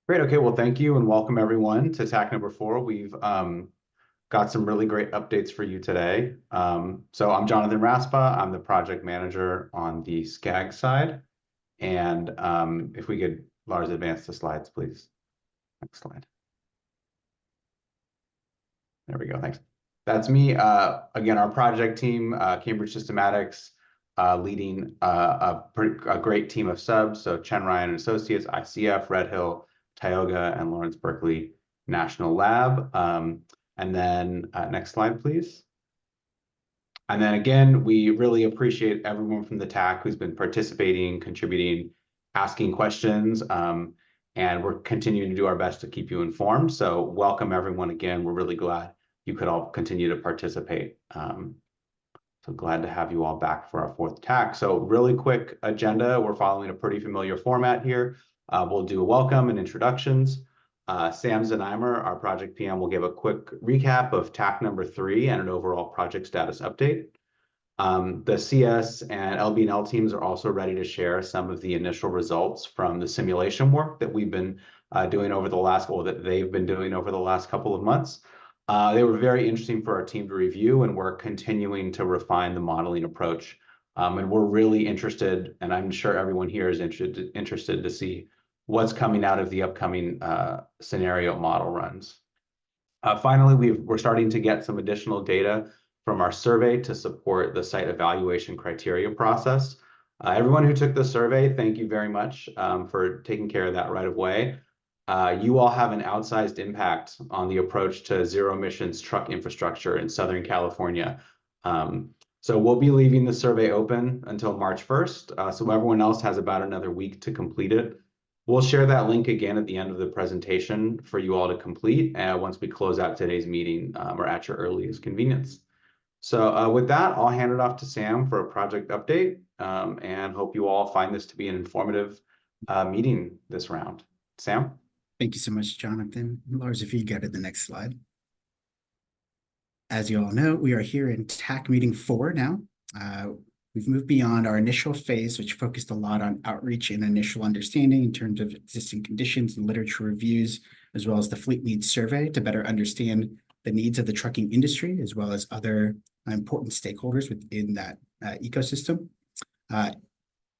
Great. Okay. Well, thank you and welcome everyone to TAC number 4. We've got some really great updates for you today. So I'm Jonathan Raspa. I'm the project manager on the SCAG side. And if we could, Lars, advance the slides, please. Next slide. There we go. Thanks. That's me. Again, our project team, Cambridge Systematics, leading a great team of subs. So Chen Ryan and Associates, ICF, Red Hill, Tioga, and Lawrence Berkeley National Lab. And then next slide, please. And then again, we really appreciate everyone from the TAC who's been participating, contributing, asking questions. And we're continuing to do our best to keep you informed. So welcome everyone again. We're really glad you could all continue to participate. So glad to have you all back for our 4th TAC. So really quick agenda. We're following a pretty familiar format here. We'll do a welcome and introductions. Sam Zenheimer, our project PM, will give a quick recap of TAC number 3 and an overall project status update. The CS and LB&L teams are also ready to share some of the initial results from the simulation work that we've been doing over the last, or that they've been doing over the last couple of months. They were very interesting for our team to review, and we're continuing to refine the modeling approach. And we're really interested, and I'm sure everyone here is interested to see what's coming out of the upcoming scenario model runs. Finally, we're starting to get some additional data from our survey to support the site evaluation criteria process. Everyone who took the survey, thank you very much for taking care of that right away. You all have an outsized impact on the approach to zero emissions truck infrastructure in Southern California. So we'll be leaving the survey open until March 1st. So everyone else has about another week to complete it. We'll share that link again at the end of the presentation for you all to complete once we close out today's meeting or at your earliest convenience. So with that, I'll hand it off to Sam for a project update and hope you all find this to be an informative meeting this round. Sam? Thank you so much, Jonathan. Lars, if you go to the next slide. As you all know, we are here in TAC meeting 4 now. We've moved beyond our initial phase, which focused a lot on outreach and initial understanding in terms of existing conditions and literature reviews, as well as the fleet needs survey to better understand the needs of the trucking industry, as well as other important stakeholders within that ecosystem.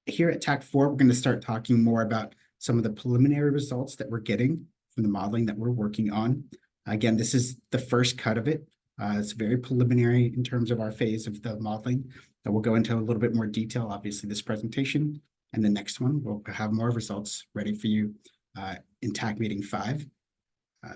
Here at TAC 4, we're going to start talking more about some of the preliminary results that we're getting from the modeling that we're working on. Again, this is the first cut of it. It's very preliminary in terms of our phase of the modeling. That we'll go into a little bit more detail, obviously, this presentation. And the next one, we'll have more results ready for you in TAC meeting 5.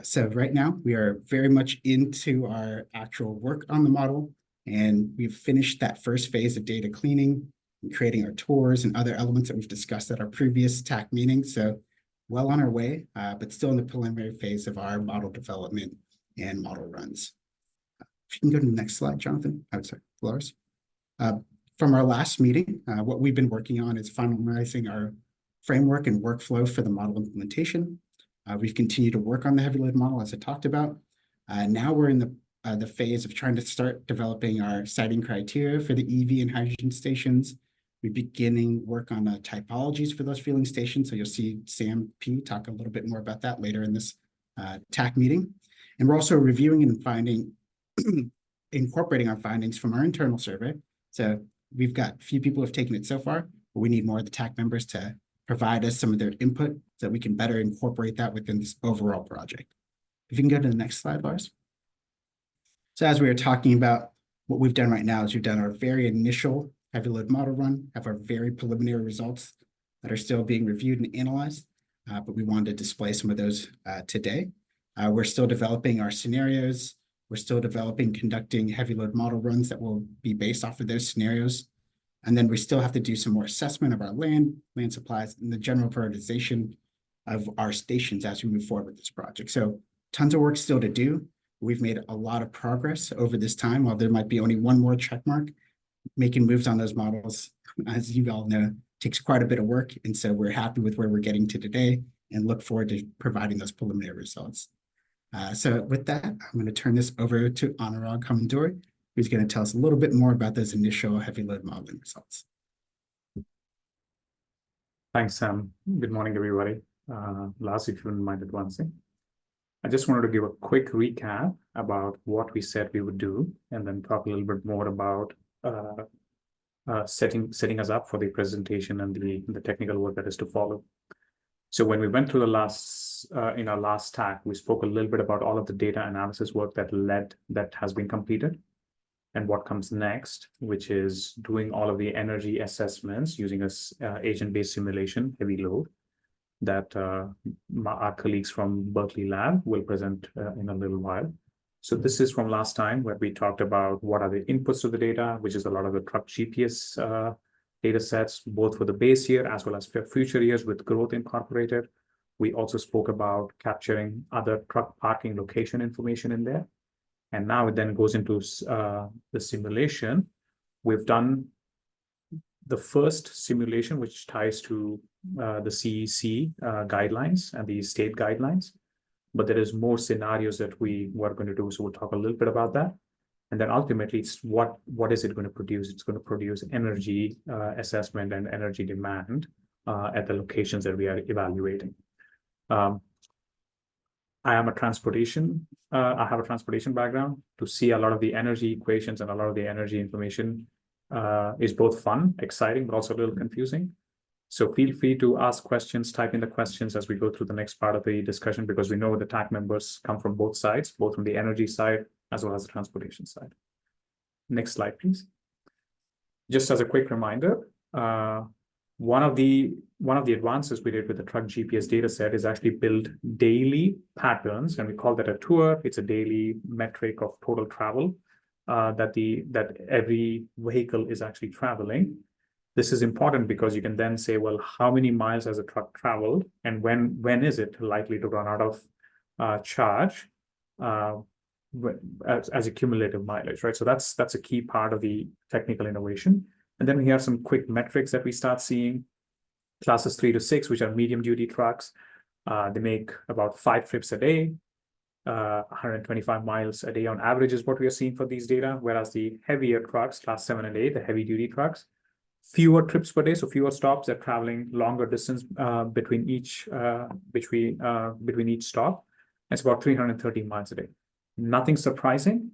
So right now, we are very much into our actual work on the model. And we've finished that first phase of data cleaning and creating our tours and other elements that we've discussed at our previous TAC meeting. So well on our way, but still in the preliminary phase of our model development and model runs. If you can go to the next slide, Jonathan. I'm sorry, Lars. From our last meeting, what we've been working on is finalizing our framework and workflow for the model implementation. We've continued to work on the heavy load model, as I talked about. Now we're in the phase of trying to start developing our siting criteria for the EV and hydrogen stations. We're beginning work on typologies for those fueling stations. So you'll see Sam P. talk a little bit more about that later in this TAC meeting. And we're also reviewing and incorporating our findings from our internal survey. So we've got a few people who have taken it so far, but we need more of the TAC members to provide us some of their input so we can better incorporate that within this overall project. If you can go to the next slide, Lars. So as we were talking about, what we've done right now is we've done our very initial heavy load model run, have our very preliminary results that are still being reviewed and analyzed, but we wanted to display some of those today. We're still developing our scenarios. We're still conducting heavy load model runs that will be based off of those scenarios. And then we still have to do some more assessment of our land supplies, and the general prioritization of our stations as we move forward with this project. So tons of work still to do. We've made a lot of progress over this time. While there might be only one more check mark, making moves on those models, as you all know, takes quite a bit of work. And so we're happy with where we're getting to today and look forward to providing those preliminary results. So with that, I'm going to turn this over to Anurag Hamanduri, who's going to tell us a little bit more about those initial heavy load modeling results. Thanks, Sam. Good morning, everybody. Lars, if you wouldn't mind advancing. I just wanted to give a quick recap about what we said we would do, and then talk a little bit more about setting us up for the presentation and the technical work that is to follow. So when we went through the last in our last talk, we spoke a little bit about all of the data analysis work that has been completed, and what comes next, which is doing all of the energy assessments using a agent-based simulation, heavy load, that our colleagues from Berkeley Lab will present in a little while. So this is from last time where we talked about what are the inputs to the data, which is a lot of the truck GPS data sets, both for the base year as well as for future years with growth incorporated. We also spoke about capturing other truck parking location information in there. And now it then goes into the simulation. We've done the first simulation, which ties to the CEC guidelines and the state guidelines. But there is more scenarios that we were going to do. So we'll talk a little bit about that. And then ultimately, it's what is it going to produce? It's going to produce energy assessment and energy demand at the locations that we are evaluating. I have a transportation background. To see a lot of the energy equations and a lot of the energy information is both fun, exciting, but also a little confusing. So feel free to ask questions, type in the questions as we go through the next part of the discussion, because we know the TAC members come from both sides, both from the energy side as well as the transportation side. Next slide, please. Just as a quick reminder, one of the advances we did with the truck GPS data set is actually build daily patterns, and we call that a tour. It's a daily metric of total travel that every vehicle is actually traveling. This is important because you can then say, well, how many miles has a truck traveled, and when is it likely to run out of charge as a cumulative mileage, right? So that's a key part of the technical innovation. And then we have some quick metrics that we start seeing. Classes 3 to 6, which are medium duty trucks, they make about 5 trips a day, 125 miles a day on average is what we are seeing for these data. Whereas the heavier trucks, class 7 and 8, the heavy duty trucks, fewer trips per day, so fewer stops. They're traveling longer distance between each stop. It's about 330 miles a day. Nothing surprising.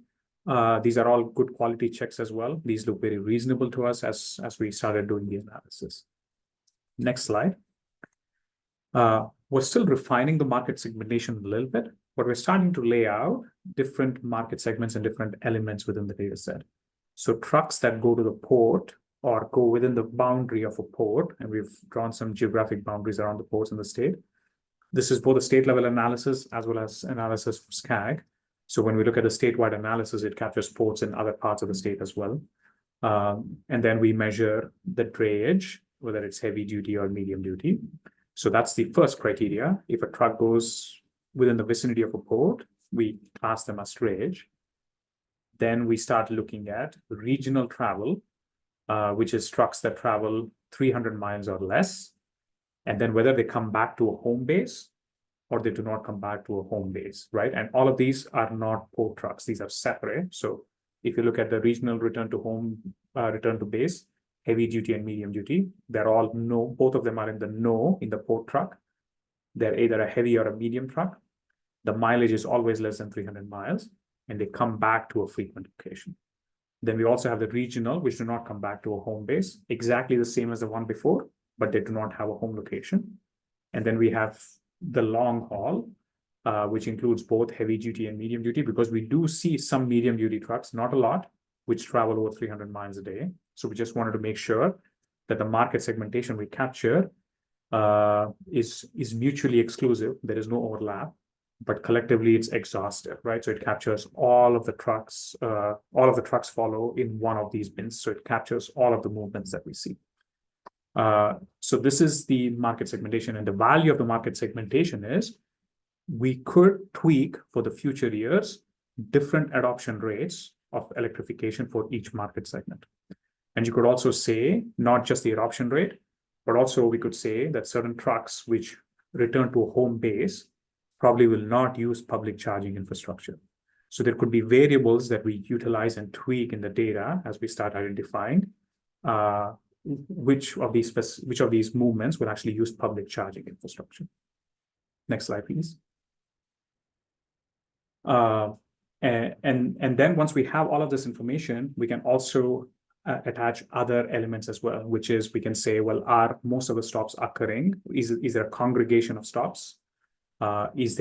These are all good quality checks as well. These look very reasonable to us as we started doing the analysis. Next slide. We're still refining the market segmentation a little bit, but we're starting to lay out different market segments and different elements within the data set. So trucks that go to the port or go within the boundary of a port, and we've drawn some geographic boundaries around the ports in the state. This is both a state level analysis as well as analysis for SCAG. So when we look at the statewide analysis, it captures ports in other parts of the state as well. And then we measure the drayage, whether it's heavy duty or medium duty. So that's the first criteria. If a truck goes within the vicinity of a port, we class them as drayage. Then we start looking at regional travel, which is trucks that travel 300 miles or less. And then whether they come back to a home base or they do not come back to a home base, right? And all of these are not port trucks. These are separate. So if you look at the regional return to home, return to base, heavy duty and medium duty, they're all no, both of them are in the port truck. They're either a heavy or a medium truck. The mileage is always less than 300 miles, and they come back to a frequent location. Then we also have the regional, which do not come back to a home base, exactly the same as the one before, but they do not have a home location. And then we have the long haul, which includes both heavy duty and medium duty, because we do see some medium duty trucks, not a lot, which travel over 300 miles a day. So we just wanted to make sure that the market segmentation we capture is mutually exclusive. There is no overlap, but collectively it's exhaustive, right? So it captures all of the trucks. All of the trucks follow in one of these bins. So it captures all of the movements that we see. So this is the market segmentation, and the value of the market segmentation is we could tweak for the future years different adoption rates of electrification for each market segment. And you could also say not just the adoption rate, but also we could say that certain trucks which return to a home base probably will not use public charging infrastructure. So there could be variables that we utilize and tweak in the data as we start identifying which of these movements will actually use public charging infrastructure. Next slide, please. And then once we have all of this information, we can also attach other elements as well, which is we can say, well, are most of the stops occurring? Is there a congregation of stops? What is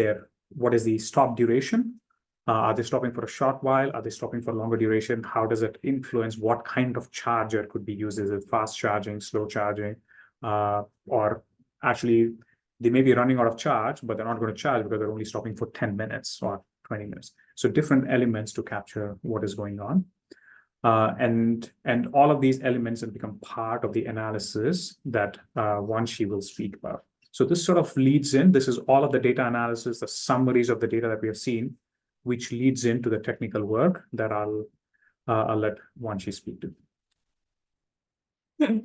the stop duration? Are they stopping for a short while? Are they stopping for longer duration? How does it influence what kind of charger could be used? Is it fast charging, slow charging, or actually they may be running out of charge, but they're not going to charge because they're only stopping for 10 minutes or 20 minutes. So different elements to capture what is going on. And all of these elements have become part of the analysis that Vanshi will speak about. So this sort of leads in, this is all of the data analysis, the summaries of the data that we have seen, which leads into the technical work that I'll let Vanshi speak to.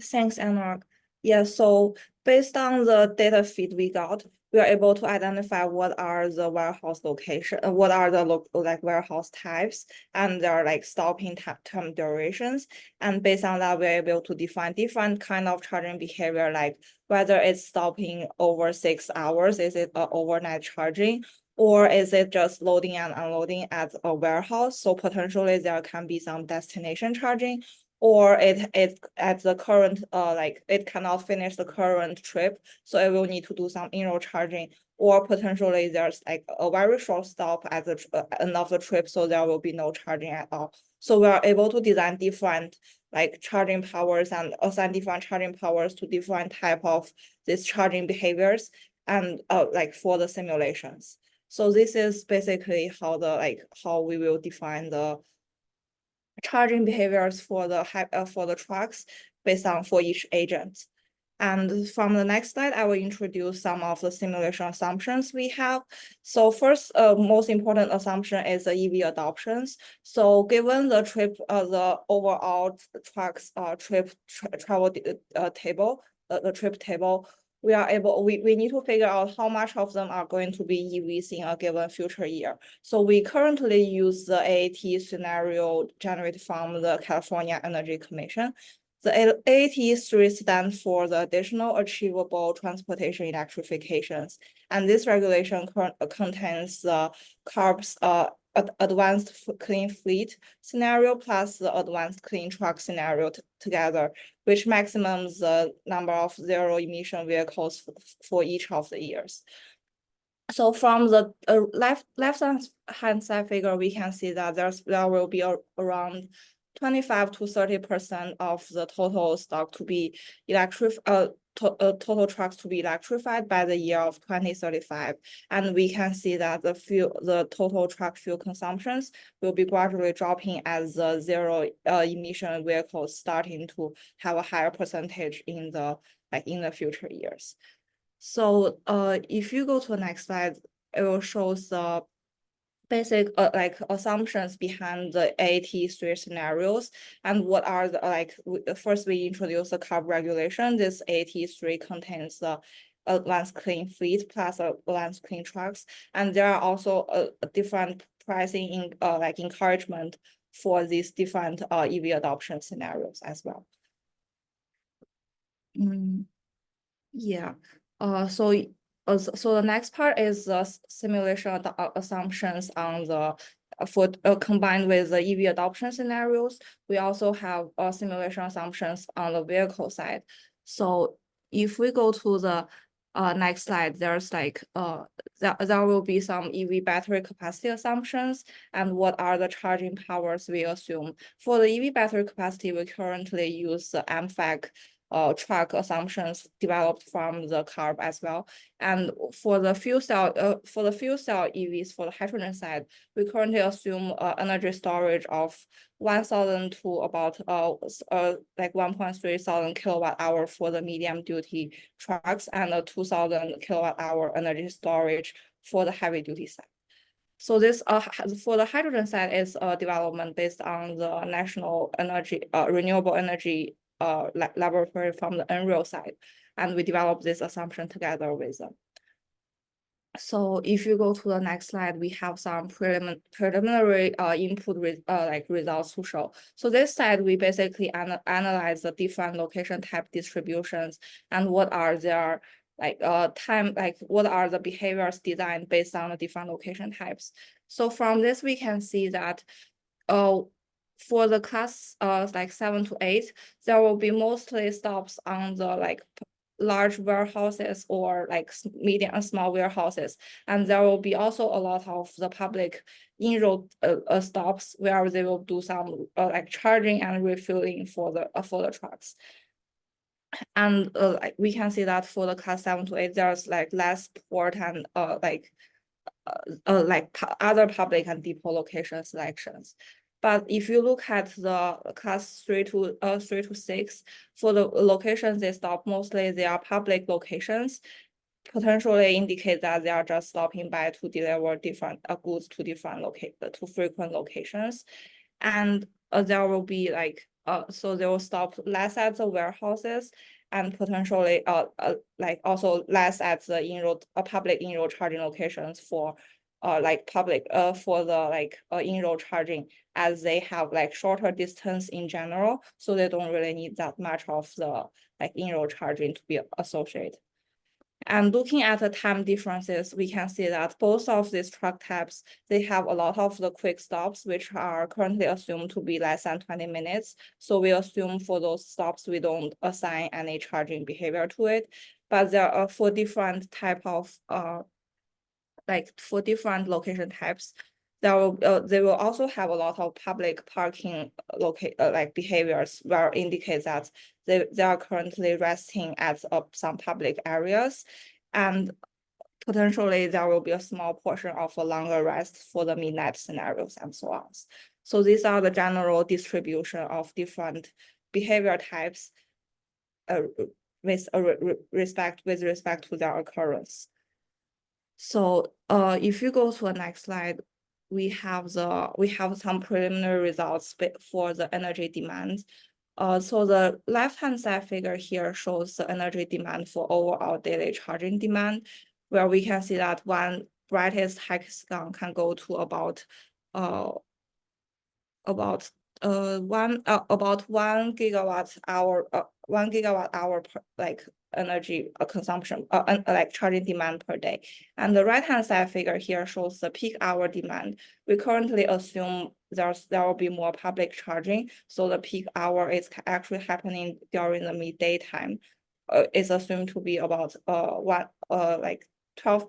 Thanks, Anurag. Yeah, so based on the data feed we got, we are able to identify what are the warehouse location, what are the warehouse types, and their like stopping term durations. And based on that, we're able to define different kind of charging behavior, like whether it's stopping over 6 hours, is it overnight charging, or is it just loading and unloading at a warehouse? So potentially there can be some destination charging, or it at the current it cannot finish the current trip, so it will need to do some in-road charging, or potentially there's like a very short stop at the end of the trip, so there will be no charging at all. So we are able to design different like charging powers and assign different charging powers to different type of these charging behaviors and like for the simulations. So this is basically how we will define the charging behaviors for the trucks based on for each agent. And from the next slide, I will introduce some of the simulation assumptions we have. So first, most important assumption is the EV adoptions. So given the the overall trucks travel table, the trip table, we need to figure out how much of them are going to be EVs in a given future year. So we currently use the AAT scenario generated from the California Energy Commission. The AAT3 stands for the Additional Achievable Transportation Electrifications. And this regulation contains the CARB's advanced clean fleet scenario plus the advanced clean truck scenario together, which maximums the number of zero emission vehicles for each of the years. So from the left hand side figure, we can see that there will be around 25 to 30% of the total stock to be total trucks to be electrified by the year of 2035. And we can see that the total truck fuel consumptions will be gradually dropping as the zero emission vehicles starting to have a higher percentage in the future years. So if you go to the next slide, it will show the basic assumptions behind the AAT3 scenarios and what are the first we introduce the CARB regulation. This AAT3 contains the advanced clean fleet plus advanced clean trucks, and there are also different pricing encouragement for these different EV adoption scenarios as well. Yeah. So the next part is the simulation assumptions on the combined with the EV adoption scenarios. We also have simulation assumptions on the vehicle side. So if we go to the next slide, there's there will be some EV battery capacity assumptions and what are the charging powers we assume. For the EV battery capacity, we currently use the MFAG track assumptions developed from the CARB as well. And for the fuel cell EVs, for the hydrogen side, we currently assume energy storage of 1,000 to about 1.3 thousand kilowatt hour for the medium duty trucks and a 2,000 kilowatt hour energy storage for the heavy duty side. So this for the hydrogen side is development based on the National Energy Renewable Energy laboratory from the NREL side, and we developed this assumption together with them. So if you go to the next slide, we have some preliminary input results to show. So this side, we basically analyze the different location type distributions and what are their time, like what are the behaviors designed based on the different location types. So from this, we can see that for the class like 7 to 8, there will be mostly stops on the like large warehouses or like medium and small warehouses. And there will be also a lot of the public in-road stops where they will do some like charging and refueling for the trucks. And like we can see that for the class 7 to 8, there's like less port and other public and depot location selections. But if you look at the class 3 to 6, for the locations they stop, mostly they are public locations, potentially indicate that they are just stopping by to deliver different goods to different to frequent locations. And there will be like so they will stop less at the warehouses and potentially like also less at the in-road public in-road charging locations for like public for the like in-road charging, as they have like shorter distance in general, so they don't really need that much of the like in-road charging to be associated. And looking at the time differences, we can see that both of these truck types, they have a lot of the quick stops, which are currently assumed to be less than 20 minutes. So we assume for those stops, we don't assign any charging behavior to it. But there are for different type of like for different location types, they will also have a lot of public parking like behaviors where indicate that they are currently resting at some public areas, and potentially there will be a small portion of a longer rest for the midnight scenarios and so on. So these are the general distribution of different behavior types with respect to their occurrence. So if you go to the next slide, we have some preliminary results for the energy demand. So the left-hand side figure here shows the energy demand for overall daily charging demand, where we can see that one brightest hexagon can go to about 1 gigawatt hour per like energy consumption like charging demand per day. And the right hand side figure here shows the peak hour demand. We currently assume there will be more public charging, so the peak hour is actually happening during the midday time. It's assumed to be about 12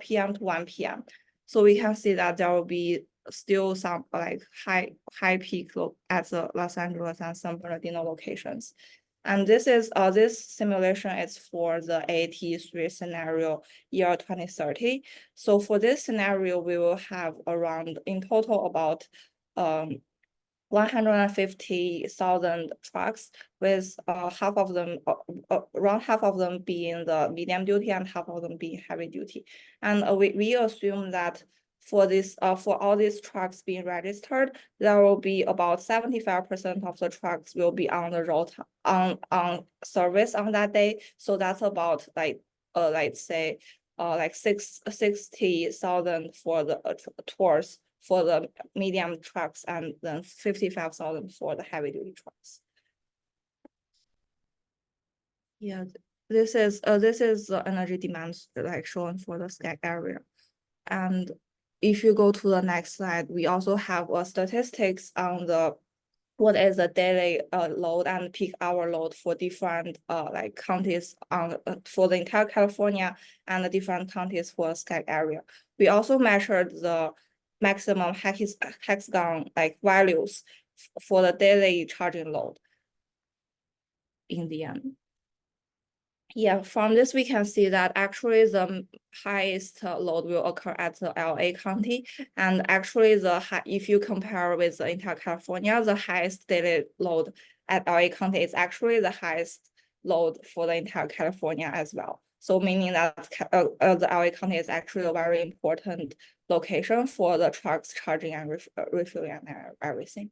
p.m. to 1 p.m. So we can see that there will be still some like high peak at the Los Angeles and San Bernardino locations. And this simulation is for the AT3 scenario year 2030. So for this scenario, we will have around in total about 150,000 trucks, with half of them around half of them being the medium duty and half of them being heavy duty. And we assume that for this for all these trucks being registered, there will be about 75% of the trucks will be on the road on service on that day. So that's about like let's say like 60,000 for the tours for the medium trucks, and then 55,000 for the heavy duty trucks. Yeah, this is the energy demand like shown for the SCAG area. And if you go to the next slide, we also have statistics on the what is the daily load and peak hour load for different like counties on for the entire California and the different counties for SCAG area. We also measured the maximum hexagon like values for the daily charging load in the end. Yeah, from this we can see that actually the highest load will occur at the LA County, and actually if you compare with the entire California, the highest daily load at LA County is actually the highest load for the entire California as well. So meaning that the LA County is actually a very important location for the trucks charging and refueling and everything.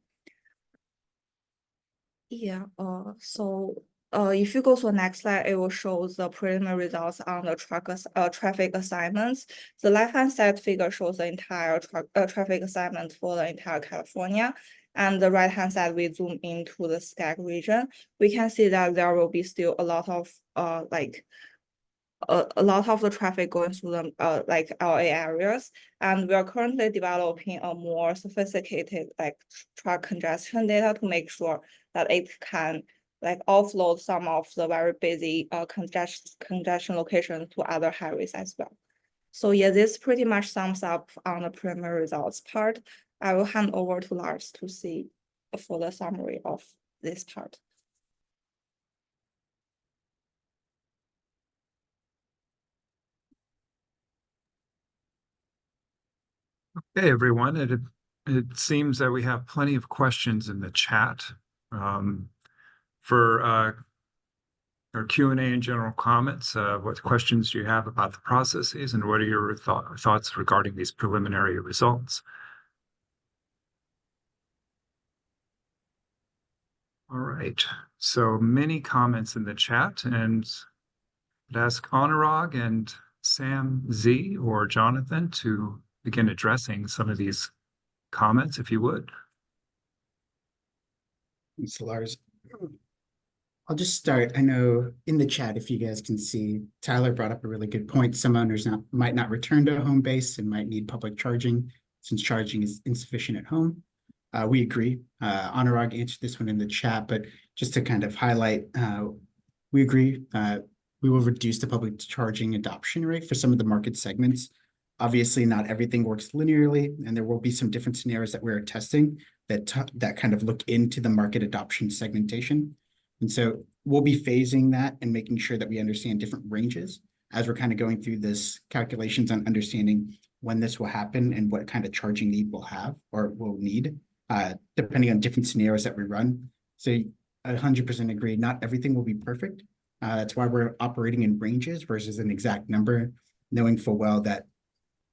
Yeah, so if you go to the next slide, it will show the preliminary results on the traffic assignments. The left-hand side figure shows the entire traffic assignment for the entire California. And the right-hand side, we zoom into the SCAG region. We can see that there will be still a lot of like a lot of the traffic going through the like LA areas, and we are currently developing a more sophisticated like truck congestion data to make sure that it can like offload some of the very busy congestion locations to other highways as well. So yeah, this pretty much sums up on the preliminary results part. I will hand over to Lars to see a further summary of this part. Hey, everyone. It seems that we have plenty of questions in the chat. For our Q&A and general comments, what questions do you have about the processes, and what are your thoughts regarding these preliminary results? All right, so many comments in the chat, and I'd ask Anurag and Sam Z or Jonathan to begin addressing some of these comments, if you would. Thanks, Lars. I'll just start. I know in the chat, if you guys can see, Tyler brought up a really good point. Some owners might not return to a home base and might need public charging since charging is insufficient at home. We agree. Anurag answered this one in the chat, but just to kind of highlight, we agree. We will reduce the public charging adoption rate for some of the market segments. Obviously, not everything works linearly, and there will be some different scenarios that we're testing that kind of look into the market adoption segmentation. And so we'll be phasing that and making sure that we understand different ranges as we're kind of going through this calculations on understanding when this will happen and what kind of charging need we'll have or will need, depending on different scenarios that we run. So 100% agree, not everything will be perfect. That's why we're operating in ranges versus an exact number, knowing full well that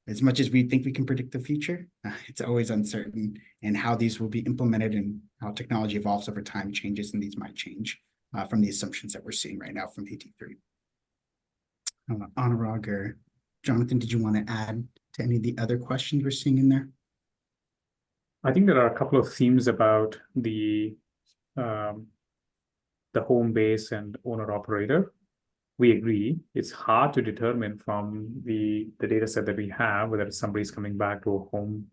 as much as we think we can predict the future, it's always uncertain, and how these will be implemented and how technology evolves over time changes, and these might change from the assumptions that we're seeing right now from AT3. Anurag or Jonathan, did you want to add to any of the other questions we're seeing in there? I think there are a couple of themes about the home base and owner operator. We agree it's hard to determine from the data set that we have whether somebody's coming back to a home,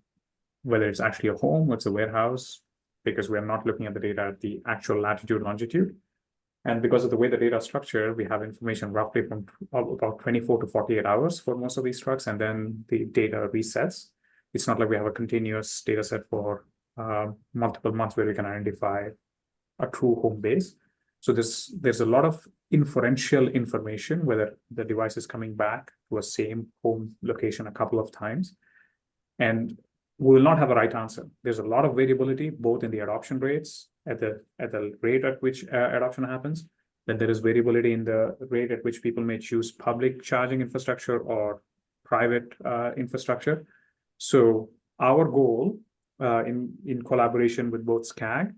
whether it's actually a home or it's a warehouse, because we are not looking at the data at the actual latitude, longitude. And because of the way the data is structured, we have information roughly from about 24 to 48 hours for most of these trucks, and then the data resets. It's not like we have a continuous data set for multiple months where we can identify a true home base. So there's a lot of inferential information, whether the device is coming back to a same home location a couple of times. And we will not have a right answer. There's a lot of variability, both in the adoption rates at the rate at which adoption happens. Then there is variability in the rate at which people may choose public charging infrastructure or private infrastructure. So our goal in collaboration with both SCAG,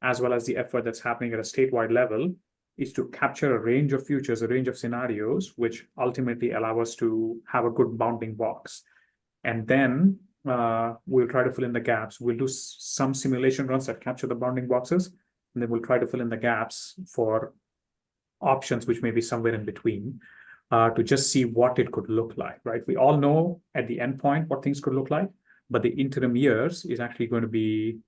as well as the effort that's happening at a statewide level, is to capture a range of futures, a range of scenarios, which ultimately allow us to have a good bounding box. And then we'll try to fill in the gaps. We'll do some simulation runs that capture the bounding boxes, and then we'll try to fill in the gaps for options which may be somewhere in between, to just see what it could look like, right? We all know at the end point what things could look like, but the interim years is actually going to be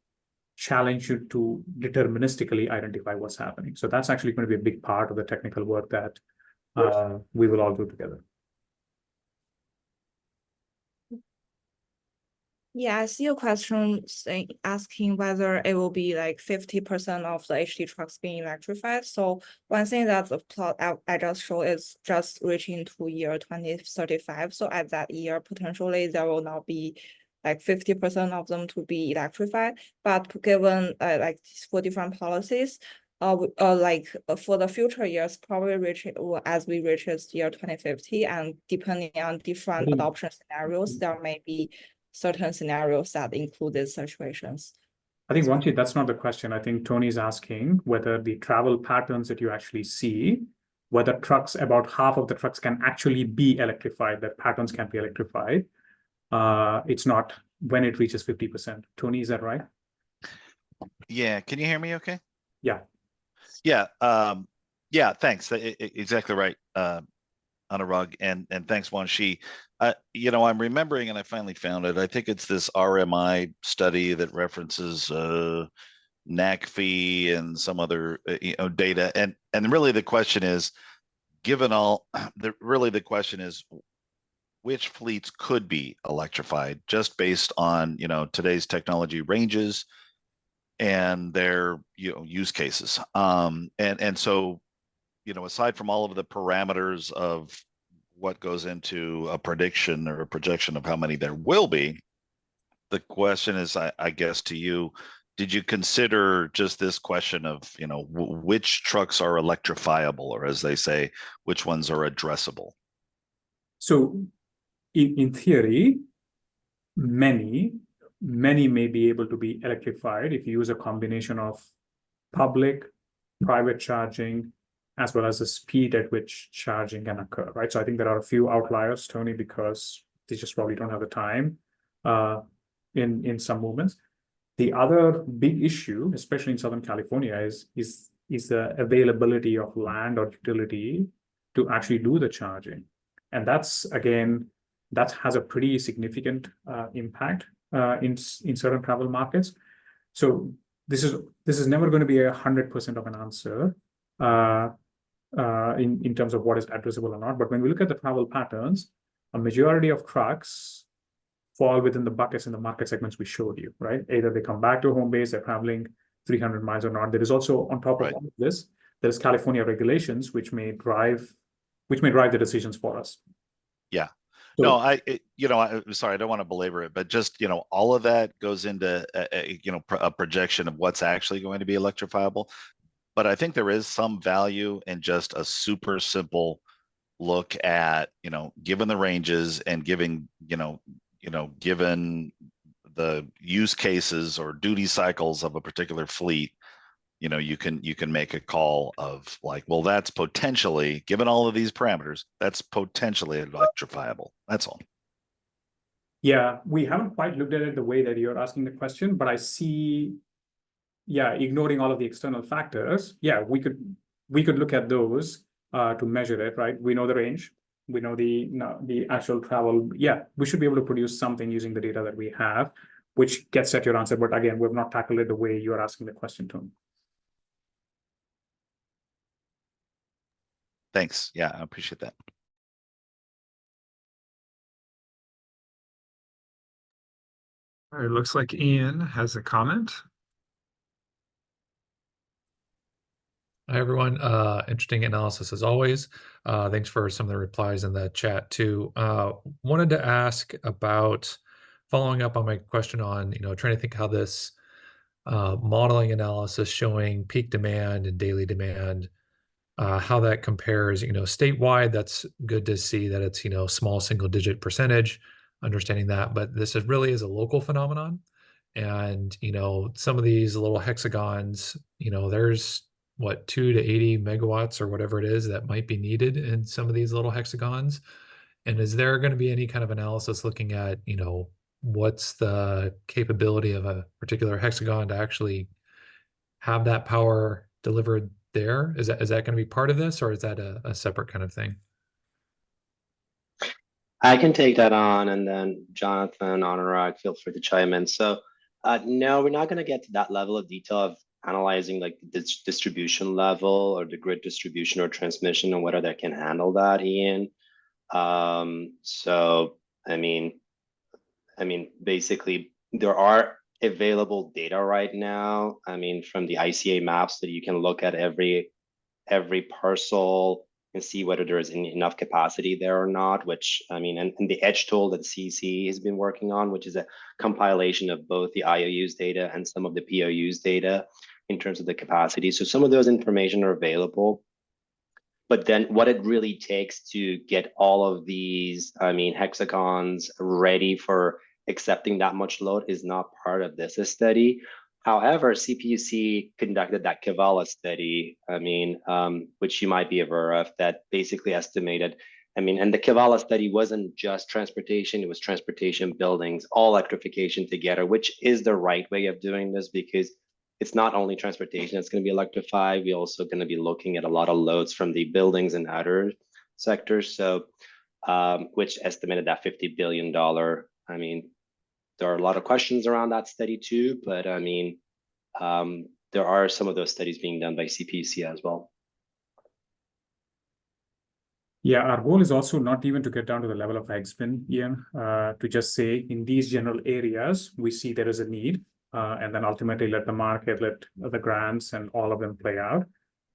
challenge you to deterministically identify what's happening. So that's actually going to be a big part of the technical work that we will all do together. Yeah, I see a question asking whether it will be like 50% of the HD trucks being electrified. So one thing that the plot I just showed is just reaching to year 2035. So at that year, potentially there will not be like 50% of them to be electrified, but given like for different policies, like for the future years, probably as we reach year 2050, and depending on different adoption scenarios, there may be certain scenarios that include these situations. I think, Wanchi, that's not the question. I think Tony's asking whether the travel patterns that you actually see, whether trucks, about half of the trucks can actually be electrified, that patterns can be electrified. It's not when it reaches 50%. Tony, is that right? Yeah. Can you hear me okay? Yeah. Yeah. Yeah, thanks. Exactly right. Anurag, and thanks, Wanshi. You know, I'm remembering, and I finally found it. I think it's this RMI study that references NACFE and some other data, and really the question is, given all, the question is, which fleets could be electrified just based on today's technology ranges and their use cases. And so aside from all of the parameters of what goes into a prediction or a projection of how many there will be, the question is, I guess to you, did you consider just this question of which trucks are electrifiable, or as they say, which ones are addressable? So in theory, many may be able to be electrified if you use a combination of public, private charging, as well as the speed at which charging can occur, right? So I think there are a few outliers, Tony, because they just probably don't have the time in some moments. The other big issue, especially in Southern California, is the availability of land or utility to actually do the charging. And that's, again, that has a pretty significant impact in certain travel markets. So this is never going to be 100% of an answer in terms of what is addressable or not. But when we look at the travel patterns, a majority of trucks fall within the buckets in the market segments we showed you, right? Either they come back to home base, they're traveling 300 miles or not. There is also, on top of all of this, there's California regulations which may drive the decisions for us. Yeah. So, no, I'm sorry, I don't want to belabor it, but just, all of that goes into, a projection of what's actually going to be electrifiable. But I think there is some value in just a super simple look at, given the ranges and given the use cases or duty cycles of a particular fleet, you can make a call of like, well, that's potentially, given all of these parameters, that's potentially electrifiable. That's all. yeah, we haven't quite looked at it the way that you're asking the question, but I see, ignoring all of the external factors, we could look at those to measure it, right? We know the range, we know the actual travel. Yeah, we should be able to produce something using the data that we have, which gets at your answer. But again, we've not tackled it the way you're asking the question, Tony. Thanks. Yeah, I appreciate that. All right, looks like Ian has a comment. Hi, everyone. Interesting analysis as always. Thanks for some of the replies in the chat too. Wanted to ask about, following up on my question on, trying to think how this modeling analysis showing peak demand and daily demand, how that compares, statewide. That's good to see that it's, small single-digit percentage, understanding that, but this really is a local phenomenon. And, some of these little hexagons, there's what, 2 to 80 megawatts or whatever it is that might be needed in some of these little hexagons. And is there going to be any kind of analysis looking at, what's the capability of a particular hexagon to actually have that power delivered there? Is that going to be part of this, or is that a separate kind of thing? I can take that on, and then Jonathan, Anurag, feel free to chime in. So no, we're not going to get to that level of detail of analyzing like the distribution level or the grid distribution or transmission and whether they can handle that, Ian. So I mean, basically there are available data right now. I mean, from the ICA maps that you can look at every parcel and see whether there is enough capacity there or not, which, I mean, and the edge tool that CC has been working on, which is a compilation of both the IOUs data and some of the POUs data in terms of the capacity. So some of those information are available, but then what it really takes to get all of these, I mean, hexagons ready for accepting that much load is not part of this study. However, CPUC conducted that Kevala study, I mean, which you might be aware of, that basically estimated, I mean, and the Kevala study wasn't just transportation, it was transportation, buildings, all electrification together, which is the right way of doing this because it's not only transportation that's going to be electrified, we're also going to be looking at a lot of loads from the buildings and others. sectors. So, which estimated that $50 billion. I mean, there are a lot of questions around that study too, but I mean, there are some of those studies being done by CPC as well. Yeah, our goal is also not even to get down to the level of XBIN, Ian, to just say in these general areas, we see there is a need, and then ultimately let the market, let the grants and all of them play out,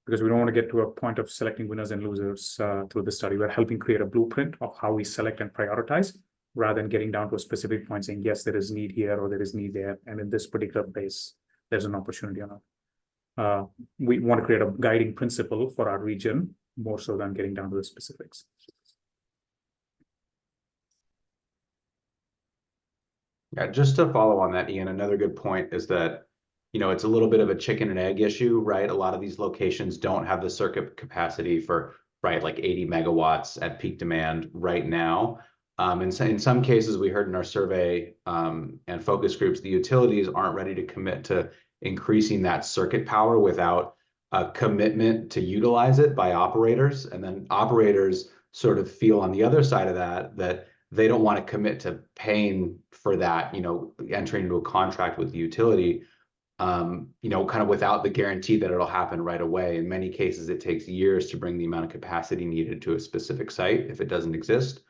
because we don't want to get to a point of selecting winners and losers through the study. We're helping create a blueprint of how we select and prioritize, rather than getting down to a specific point saying, yes, there is need here or there is need there, and in this particular place, there's an opportunity or not. We want to create a guiding principle for our region, more so than getting down to the specifics. Yeah, just to follow on that, Ian, another good point is that, you know, it's a little bit of a chicken and egg issue, right? A lot of these locations don't have the circuit capacity for, right, like 80 megawatts at peak demand right now. And so in some cases, we heard in our survey and focus groups, the utilities aren't ready to commit to increasing that circuit power without a commitment to utilize it by operators. And then operators sort of feel on the other side of that they don't want to commit to paying for that, you know, entering into a contract with the utility, you know, kind of without the guarantee that it'll happen right away. In many cases, it takes years to bring the amount of capacity needed to a specific site if it doesn't exist.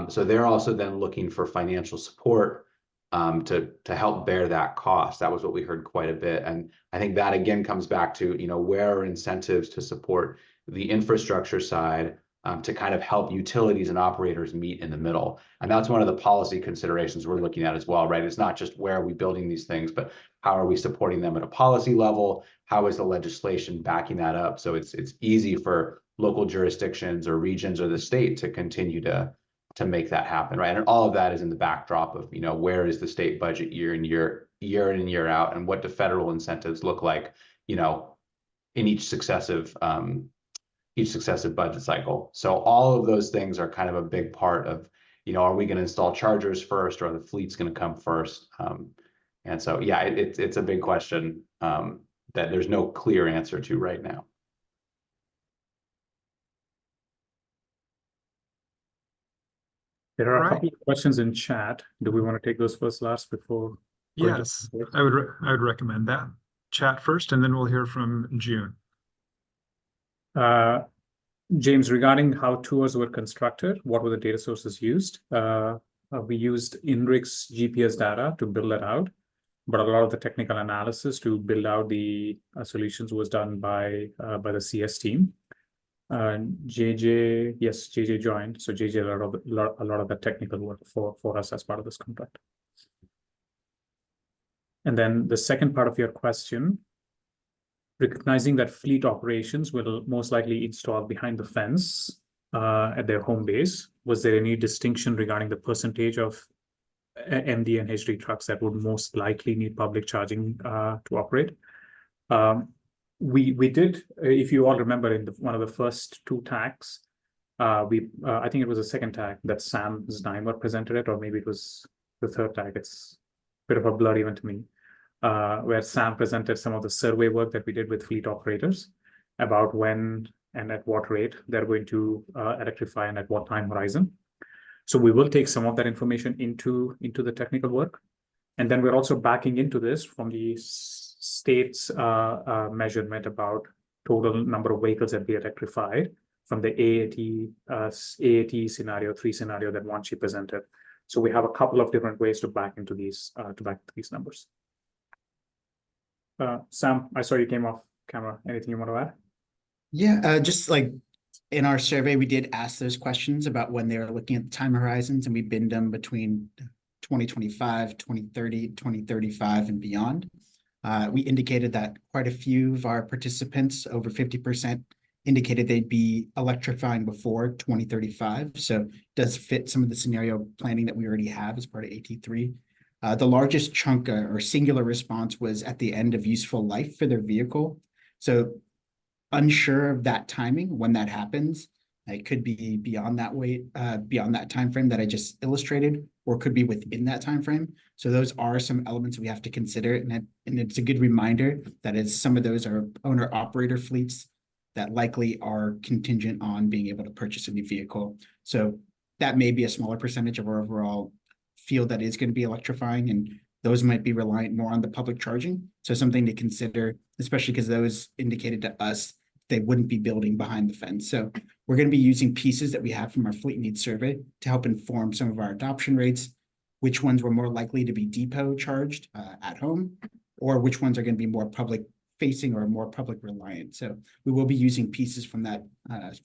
So they're also then looking for financial support to help bear that cost. That was what we heard quite a bit. And I think that again comes back to, you know, where are incentives to support the infrastructure side to kind of help utilities and operators meet in the middle. And that's one of the policy considerations we're looking at as well, right? It's not just where are we building these things, but how are we supporting them at a policy level? How is the legislation backing that up? So it's easy for local jurisdictions or regions or the state to continue to make that happen, right? And all of that is in the backdrop of, you know, where is the state budget year in and year out, and what do federal incentives look like, you know, in each successive budget cycle. So all of those things are kind of a big part of, you know, are we going to install chargers first, or are the fleets going to come first? And so, yeah, it's a big question that there's no clear answer to right now. There are a Right. couple of questions in chat. Do we want to take those first, last, before? going to- Yes, I would recommend that. Chat first, and then we'll hear from June. James, regarding how tours were constructed, what were the data sources used? We used INRIX GPS data to build that out, but a lot of the technical analysis to build out the solutions was done by the CS team. JJ joined, so JJ a lot of the technical work for us as part of this contract. And then the second part of your question, recognizing that fleet operations will most likely install behind the fence at their home base, was there any distinction regarding the percentage of MD and HD trucks that would most likely need public charging to operate? We did, if you all remember, in one of the first two tags, I think it was the second tag that Sam Znaimer presented it, or maybe it was the third tag. It's a bit of a blur even to me, where Sam presented some of the survey work that we did with fleet operators about when and at what rate they're going to electrify and at what time horizon. So we will take some of that information into the technical work. And then we're also backing into this from the state's measurement about total number of vehicles that be electrified from the AAT scenario 3 scenario that Wanchi presented. So we have a couple of different ways to back into these numbers. Sam, I saw you came off camera. Anything you want to add? Yeah, just like in our survey, we did ask those questions about when they were looking at the time horizons, and we binned them between 2025, 2030, 2035, and beyond. We indicated that quite a few of our participants, over 50%, indicated they'd be electrifying before 2035. So it does fit some of the scenario planning that we already have as part of AT3. The largest chunk or singular response was at the end of useful life for their vehicle. So unsure of that timing when that happens. It could be beyond that time frame that I just illustrated, or could be within that time frame. So those are some elements we have to consider, and it's a good reminder that as some of those are owner-operator fleets that likely are contingent on being able to purchase a new vehicle. So that may be a smaller percentage of our overall field that is going to be electrifying, and those might be reliant more on the public charging. So something to consider, especially because those indicated to us they wouldn't be building behind the fence. So we're going to be using pieces that we have from our fleet needs survey to help inform some of our adoption rates, which ones were more likely to be depot charged at home, or which ones are going to be more public facing or more public reliant. So we will be using pieces from that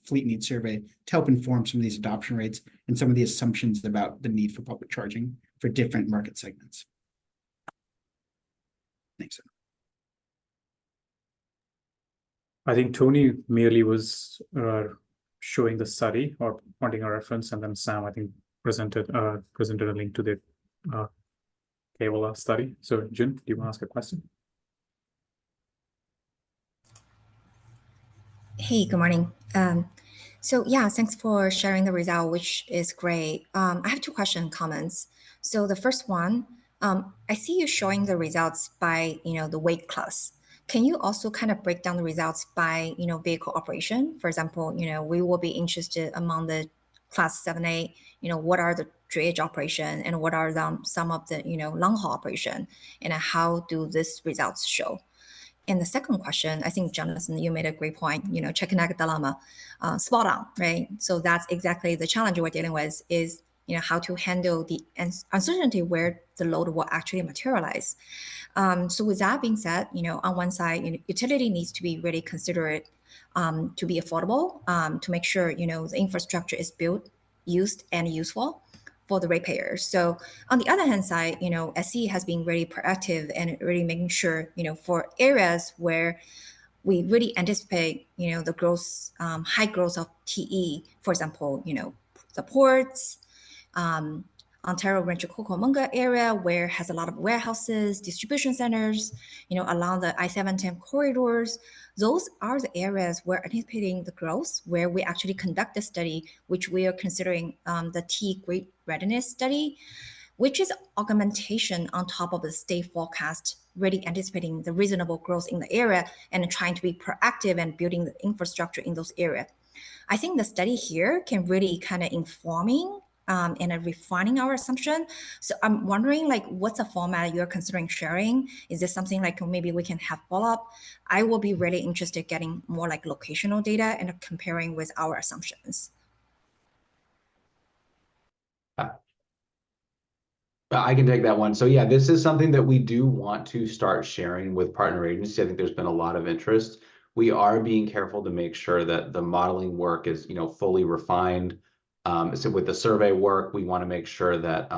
fleet needs survey to help inform some of these adoption rates and some of the assumptions about the need for public charging for different market segments. Thanks. I think Tony merely was showing the study or pointing a reference, and then Sam, I think, presented a link to the Kevala study. So Jun, do you want to ask a question? Hey, good morning. So yeah, thanks for sharing the result, which is great. I have two comments. So the first one, I see you showing the results by, the weight class. Can you also kind of break down the results by, vehicle operation? For example, we will be interested among the class 7A, what are the drayage operation and what are some of the, long haul operation, and how do these results show? And the second question, I think, Jonathan, you made a great point, chicken egg dilemma, spot on, right? So that's exactly the challenge we're dealing with is, how to handle the uncertainty where the load will actually materialize. So with that being said, on one side, utility needs to be really considerate to be affordable, to make sure, the infrastructure is built, used, and useful for the ratepayers. So on the other hand side, SC has been really proactive and really making sure, for areas where we really anticipate, the growth, high growth of TE, for example, the ports, Ontario Rancho Cucamonga area where has a lot of warehouses, distribution centers, along the I-710 corridors. Those are the areas we're anticipating the growth, where we actually conduct a study, which we are considering the T Great Readiness Study, which is augmentation on top of the state forecast, really anticipating the reasonable growth in the area and trying to be proactive and building the infrastructure in those areas. I think the study here can really kind of informing and refining our assumption. So I'm wondering, what's the format you're considering sharing? Is this something like maybe we can have follow-up? I will be really interested getting more locational data and comparing with our assumptions. I can take that one. So yeah, this is something that we do want to start sharing with partner agencies. I think there's been a lot of interest. We are being careful to make sure that the modeling work is, fully refined. So with the survey work, we want to make sure that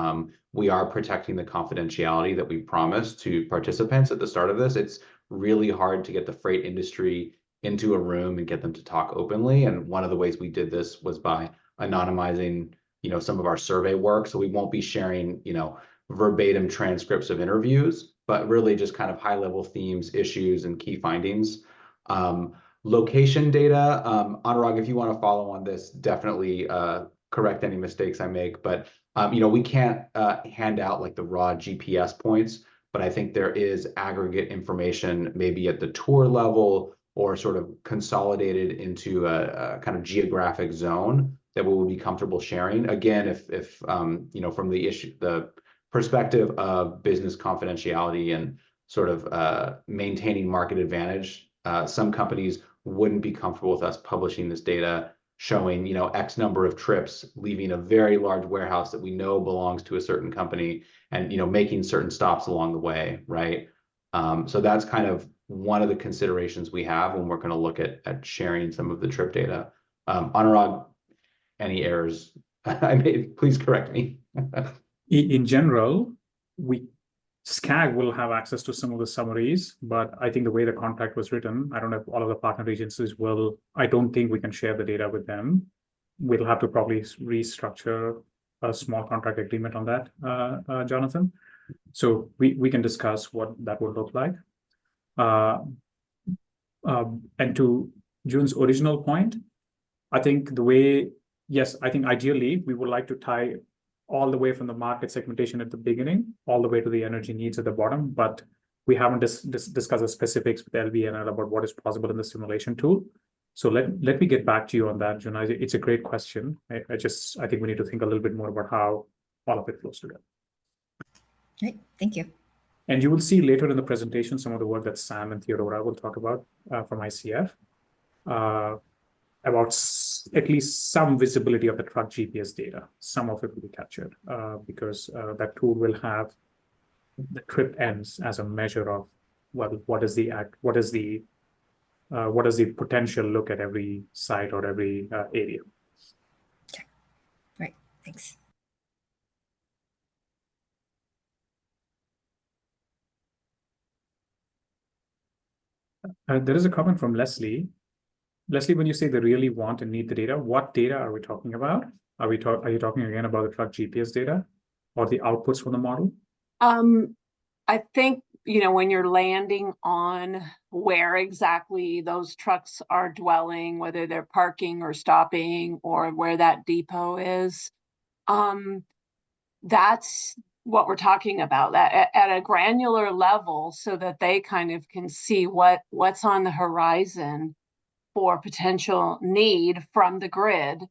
we are protecting the confidentiality that we promised to participants at the start of this. It's really hard to get the freight industry into a room and get them to talk openly. And one of the ways we did this was by anonymizing, some of our survey work. So we won't be sharing, verbatim transcripts of interviews, but really just kind of high-level themes, issues, and key findings. Location data, Anurag, if you want to follow on this, definitely correct any mistakes I make, but we can't hand out the raw GPS points, but I think there is aggregate information maybe at the tour level or sort of consolidated into a kind of geographic zone that we would be comfortable sharing. Again, if from the perspective of business confidentiality and sort of maintaining market advantage, some companies wouldn't be comfortable with us publishing this data showing, X number of trips, leaving a very large warehouse that we know belongs to a certain company and, making certain stops along the way, right? So that's kind of one of the considerations we have when we're going to look at sharing some of the trip data. Anurag, any errors I made, please correct me. In general, SCAG will have access to some of the summaries, but I think the way the contract was written, I don't know if all of the partner agencies will, I don't think we can share the data with them. We'll have to probably restructure a small contract agreement on that, Jonathan. So we can discuss what that would look like. And to Jun's original point, I think I think ideally we would like to tie all the way from the market segmentation at the beginning, all the way to the energy needs at the bottom, but we haven't discussed the specifics with LVNL about what is possible in the simulation tool. So let me get back to you on that, Juna. It's a great question. I think we need to think a little bit more about how all of it flows together. Right, thank you. And you will see later in the presentation some of the work that Sam and Theodora will talk about from ICF about at least some visibility of the truck GPS data. Some of it will be captured because that tool will have the trip ends as a measure of what is the potential look at every site or every area. Okay, right, thanks. There is a comment from Leslie. Leslie, when you say they really want and need the data, what data are we talking about? Are you talking again about the truck GPS data or the outputs from the model? I think, when you're landing on where exactly those trucks are dwelling, whether they're parking or stopping or where that depot is, that's what we're talking about, that at a granular level, so that they kind of can see what's on the horizon for potential need from the grid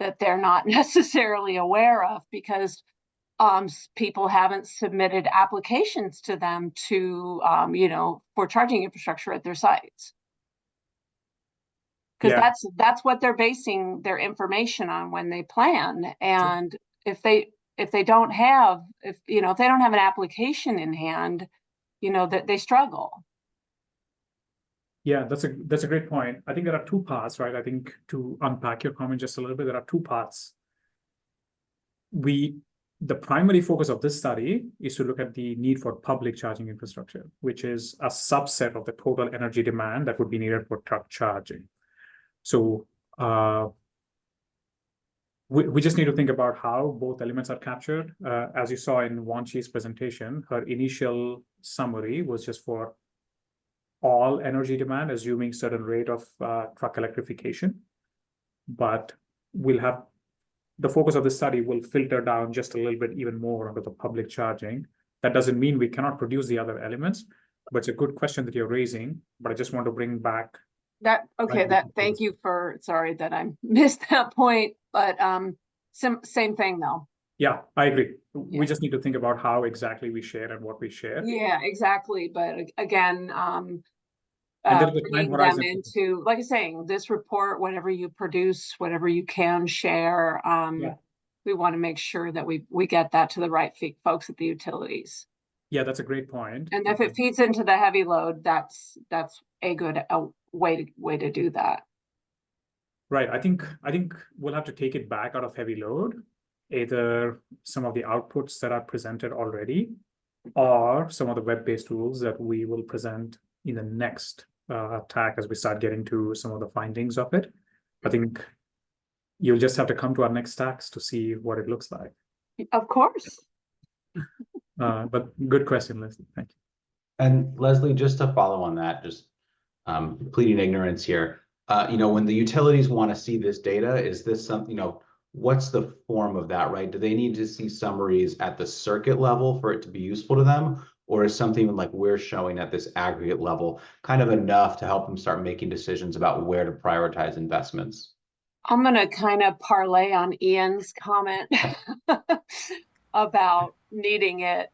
that they're not necessarily aware of, because people haven't submitted applications to them to, for charging infrastructure at their sites. Because that's what they're basing their information on when they plan. And if they don't have, if they don't have an application in hand, that they struggle. Yeah, that's a great point. I think there are two parts, right? I think to unpack your comment just a little bit, there are two parts. The primary focus of this study is to look at the need for public charging infrastructure, which is a subset of the total energy demand that would be needed for truck charging. So we just need to think about how both elements are captured. As you saw in Wanchi's presentation, her initial summary was just for all energy demand, assuming certain rate of truck electrification. But the focus of the study will filter down just a little bit even more onto the public charging. That doesn't mean we cannot produce the other elements, but it's a good question that you're raising. But I just want to bring back thank you for, sorry that I missed that point, but same thing though. Yeah, I agree. Yeah. We just need to think about how exactly we share and what we share. Yeah, exactly. But again, And there's a time bringing them horizon. into, like I'm saying, this report, whatever you produce, whatever you can share, we want to make sure that we get that to the right folks at the utilities. Yeah, that's a great point. And if it feeds into the heavy load, that's a good way to do that. Right. I think we'll have to take it back out of heavy load, either some of the outputs that are presented already, or some of the web-based tools that we will present in the next TAC as we start getting to some of the findings of it. I think you'll just have to come to our next TACs to see what it looks like. Of course. But good question, Leslie. Thank you. And Leslie, just to follow on that, just pleading ignorance here. When the utilities want to see this data, is this something, what's the form of that, right? Do they need to see summaries at the circuit level for it to be useful to them? Or is something like we're showing at this aggregate level kind of enough to help them start making decisions about where to prioritize investments? I'm going to kind of parlay on Ian's comment about needing it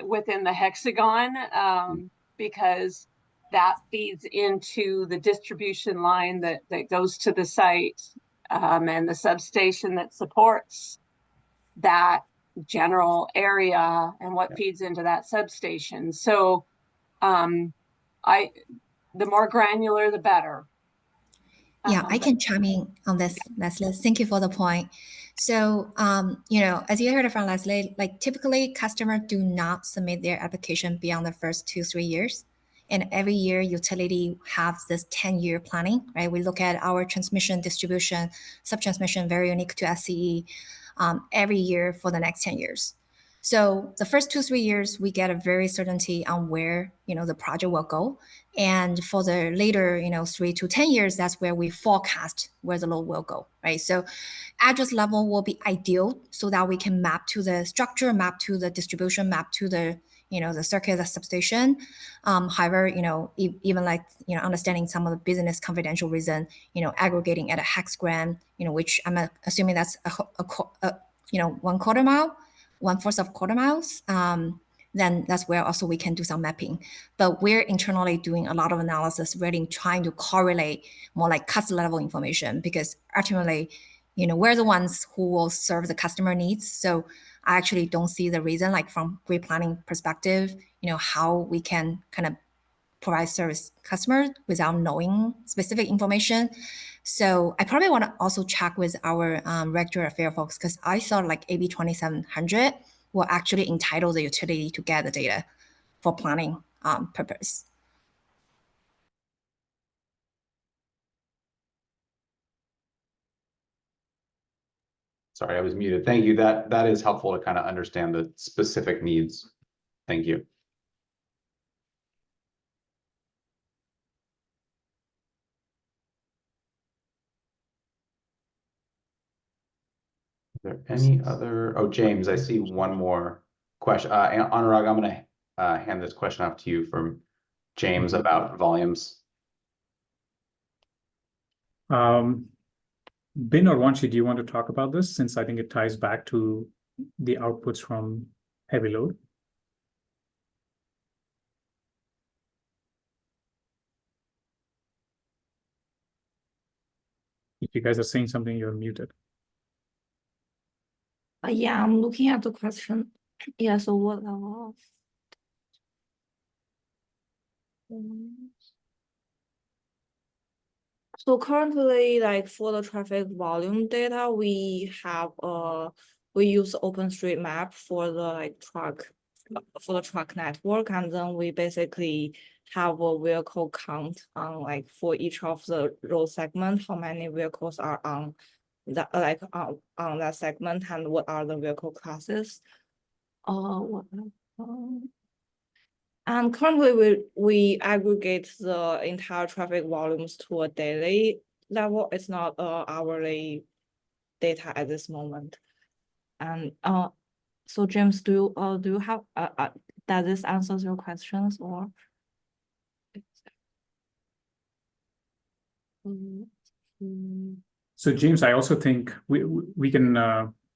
within the hexagon, because that feeds into the distribution line that goes to the site, and the substation that supports that general area and what feeds into that substation. So the more granular, the better. Yeah, I can chime in on this, Leslie. Thank you for the point. So, as you heard from Leslie, like typically customers do not submit their application beyond the first 2-3 years. And every year utility have this 10-year planning, right? We look at our transmission, distribution, subtransmission, very unique to SCE, every year for the next 10 years. So the first 2-3 years, we get a very certainty on where, the project will go. And for the later, 3 to 10 years, that's where we forecast where the load will go, right? So address level will be ideal so that we can map to the structure, map to the distribution, map to the, the circuit, the substation. However, even like, understanding some of the business confidential reason, aggregating at a hexagram, which I'm assuming that's a 1/4 mile, 1/4 of quarter miles. Then that's where also we can do some mapping. But we're internally doing a lot of analysis, really trying to correlate more like customer level information, because ultimately, we're the ones who will serve the customer needs. So I actually don't see the reason, like from grid planning perspective, how we can kind of provide service customers without knowing specific information. So I probably want to also check with our regulatory affairs folks, because I thought like AB 2700 will actually entitle the utility to get the data for planning purpose. Sorry, I was muted. Thank you. That is helpful to kind of understand the specific needs. Thank you. Are there any other? Oh, James, I see one more question. Anurag, I'm going to hand this question off to you from James about volumes. Bin or Wanshi, do you want to talk about this, since I think it ties back to the outputs from heavy load? If you guys are saying something, you're muted. Yeah, I'm looking at the question. Yeah, so what level of so currently, like for the traffic volume data, we have we use OpenStreetMap for the truck network, and then we basically have a vehicle count on like for each of the road segment, how many vehicles are on that on that segment, and what are the vehicle classes. And currently we aggregate the entire traffic volumes to a daily level. It's not hourly data at this moment. And so James, do you have does this answers your questions or? So James, I also think we can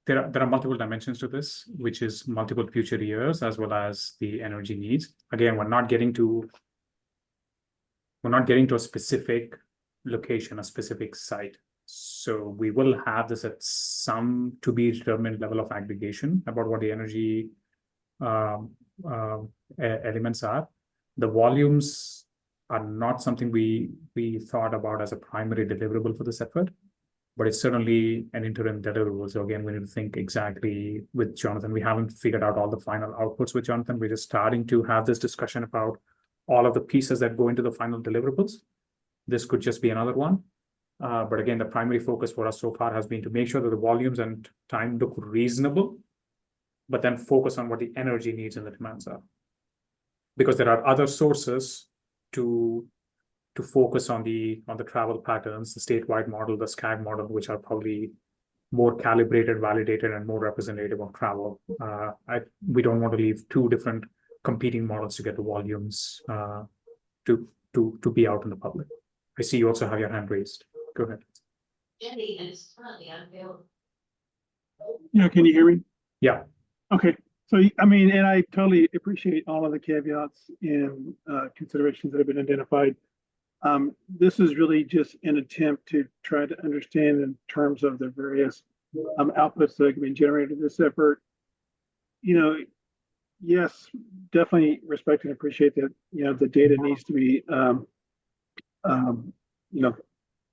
there are multiple dimensions to this, which is multiple future years as well as the energy needs. Again, we're not getting to a specific location, a specific site. So we will have this at some to be determined level of aggregation about what the energy elements are. The volumes are not something we thought about as a primary deliverable for this effort, but it's certainly an interim deliverable. So again, we need to think exactly with Jonathan. We haven't figured out all the final outputs with Jonathan. We're just starting to have this discussion about all of the pieces that go into the final deliverables. This could just be another one. But again, the primary focus for us so far has been to make sure that the volumes and time look reasonable, but then focus on what the energy needs and the demands are. Because there are other sources to focus on the travel patterns, the statewide model, the SCAG model, which are probably more calibrated, validated, and more representative of travel. We don't want to leave two different competing models to get the volumes to be out in the public. I see you also have your hand raised. Go ahead. Yeah, can you hear me? Yeah. Okay. So, I mean, and I totally appreciate all of the caveats and considerations that have been identified. This is really just an attempt to try to understand in terms of the various outputs that have been generated in this effort. Yes, definitely respect and appreciate that, the data needs to be,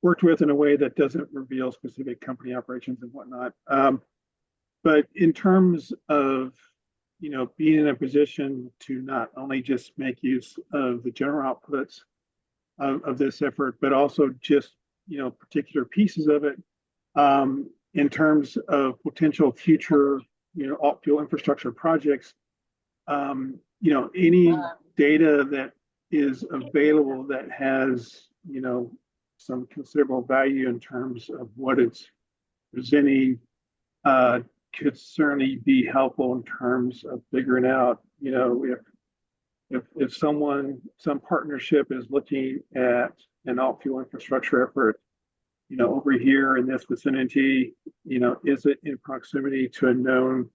worked with in a way that doesn't reveal specific company operations and whatnot. But in terms of, being in a position to not only just make use of the general outputs of this effort, but also just, particular pieces of it, in terms of potential future, fuel infrastructure projects, any data that is available that has, some considerable value in terms of what it's presenting, could certainly be helpful in terms of figuring out, if some partnership is looking at an alt fuel infrastructure effort, over here in this vicinity, is it in proximity to a known,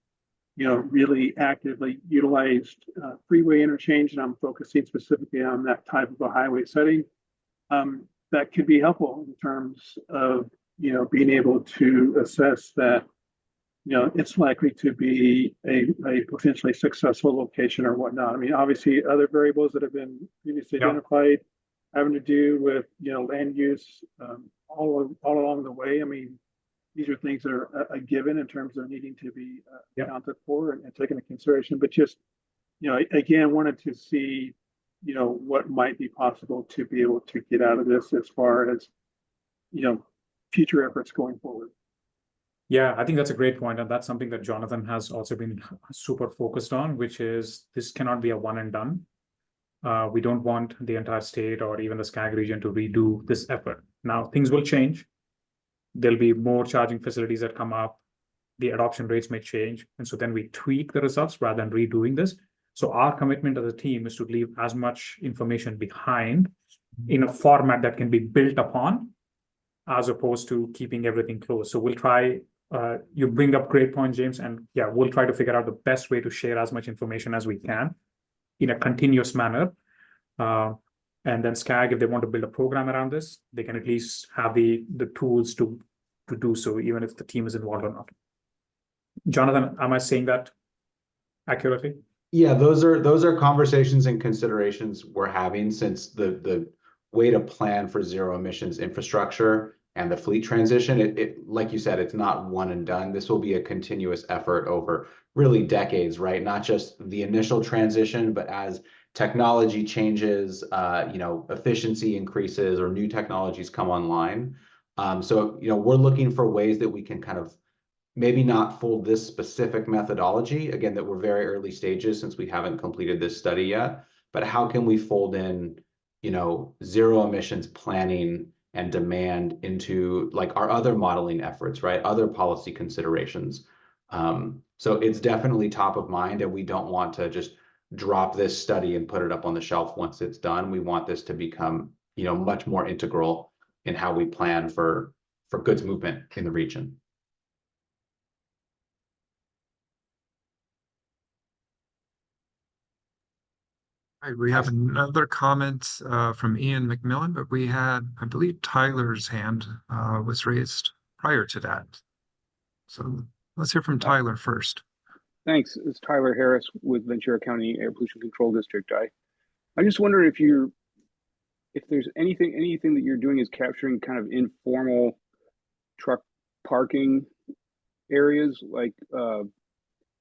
really actively utilized freeway interchange? And I'm focusing specifically on that type of a highway setting. That could be helpful in terms of, being able to assess that, it's likely to be a potentially successful location or whatnot. I mean, obviously, other variables that have been previously identified having to do with, land use all along the way. I mean, these are things that are a given in terms of needing to be accounted for and taken into consideration. But just, again, wanted to see, what might be possible to be able to get out of this as far as, future efforts going forward. Yeah, I think that's a great point. And that's something that Jonathan has also been super focused on, which is this cannot be a one and done. We don't want the entire state or even the SCAG region to redo this effort. Now, things will change. There'll be more charging facilities that come up. The adoption rates may change. And so then we tweak the results rather than redoing this. So our commitment as a team is to leave as much information behind in a format that can be built upon, as opposed to keeping everything closed. So we'll try, you bring up great point, James, and yeah, we'll try to figure out the best way to share as much information as we can in a continuous manner. And then SCAG, if they want to build a program around this, they can at least have the tools to do so, even if the team is involved or not. Jonathan, am I saying that accurately? Yeah, those are conversations and considerations we're having, since the way to plan for zero emissions infrastructure and the fleet transition, it like you said, it's not one and done. This will be a continuous effort over really decades, right? Not just the initial transition, but as technology changes, efficiency increases or new technologies come online. So, we're looking for ways that we can kind of maybe not fold this specific methodology, again, that we're very early stages since we haven't completed this study yet, but how can we fold in, zero emissions planning and demand into like our other modeling efforts, right? Other policy considerations. So it's definitely top of mind, and we don't want to just drop this study and put it up on the shelf once it's done. We want this to become, much more integral in how we plan for goods movement in the region. Right, we have another comment from Ian McMillan, but we had, I believe, Tyler's hand was raised prior to that. So let's hear from Tyler first. Thanks. It's Tyler Harris with Ventura County Air Pollution Control District. I just wonder if there's anything that you're doing is capturing kind of informal truck parking areas, like on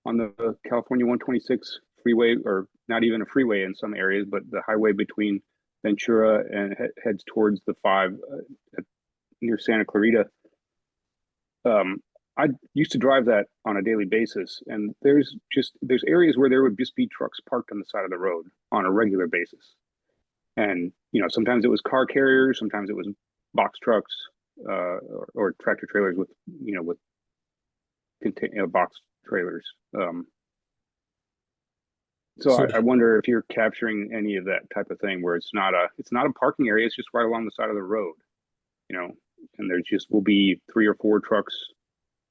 the California 126 freeway, or not even a freeway in some areas, but the highway between Ventura and heads towards the 5 near Santa Clarita. I used to drive that on a daily basis, and there's areas where there would just be trucks parked on the side of the road on a regular basis. And, sometimes it was car carriers, sometimes it was box trucks, or tractor trailers with box trailers. So I wonder if you're capturing any of that type of thing, where it's not a parking area, it's just right along the side of the road, and there just will be 3 or 4 trucks,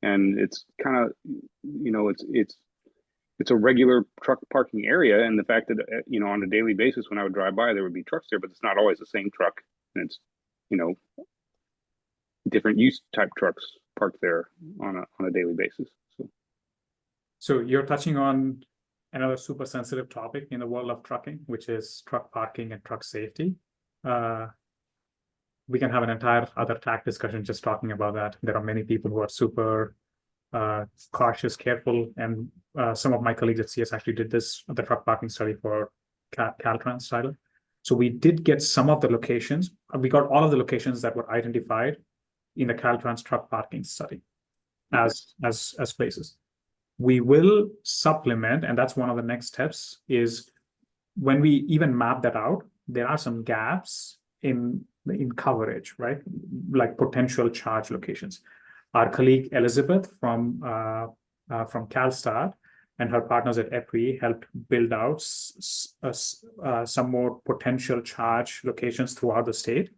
and it's kind of, it's a regular truck parking area. And the fact that, on a daily basis, when I would drive by, there would be trucks there, but it's not always the same truck. And it's, different use type trucks parked there on a daily basis. So you're touching on another super sensitive topic in the world of trucking, which is truck parking and truck safety. We can have an entire other track discussion just talking about that. There are many people who are super cautious, careful, and some of my colleagues at CS actually did the truck parking study for Caltrans title. So we did get some of the locations. We got all of the locations that were identified in the Caltrans truck parking study as places. We will supplement, and that's one of the next steps, is when we even map that out, there are some gaps in coverage, right? Like potential charge locations. Our colleague Elizabeth from CalSTART and her partners at EPRI helped build out some more potential charge locations throughout the state.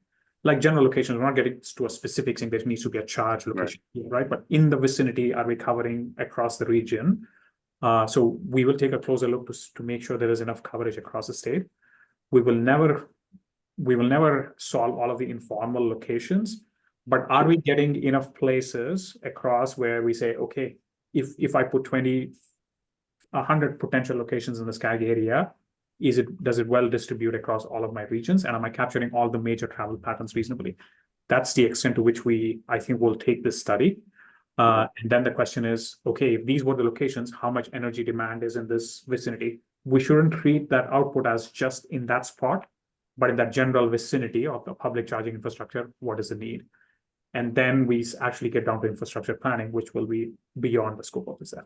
Like general locations, we're not getting to a specific thing, there needs to be a charge location, right? But in the vicinity, are we covering across the region? So we will take a closer look to make sure there is enough coverage across the state. We will never solve all of the informal locations, but are we getting enough places across where we say, okay, if I put 100 potential locations in the SCAG area, does it well distribute across all of my regions, and am I capturing all the major travel patterns reasonably? That's the extent to which I think we'll take this study. And then the question is, okay, if these were the locations, how much energy demand is in this vicinity? We shouldn't treat that output as just in that spot, but in that general vicinity of the public charging infrastructure, what is the need? And then we actually get down to infrastructure planning, which will be beyond the scope of this app.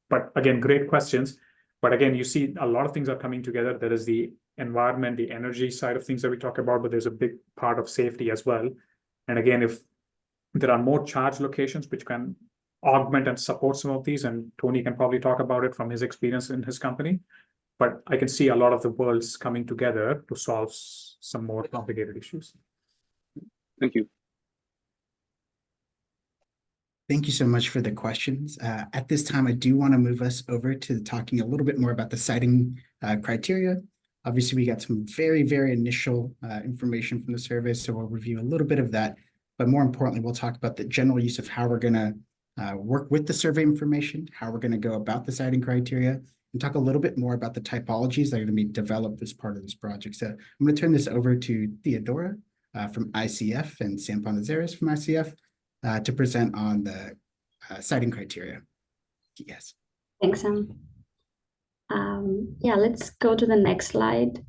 But again, great questions. But again, you see a lot of things are coming together. There is the environment, the energy side of things that we talk about, but there's a big part of safety as well. And again, if there are more charge locations which can augment and support some of these, and Tony can probably talk about it from his experience in his company, but I can see a lot of the worlds coming together to solve some more complicated issues. Thank you. Thank you so much for the questions. At this time, I do want to move us over to talking a little bit more about the siting criteria. Obviously, we got some very, very initial information from the survey, so we'll review a little bit of that. But more importantly, we'll talk about the general use of how we're going to work with the survey information, how we're going to go about the siting criteria, and talk a little bit more about the typologies that are going to be developed as part of this project. So I'm going to turn this over to Theodora from ICF and Sam Pondezares from ICF. To present on the siting criteria. Yes. Thanks, Sam. Yeah, let's go to the next slide.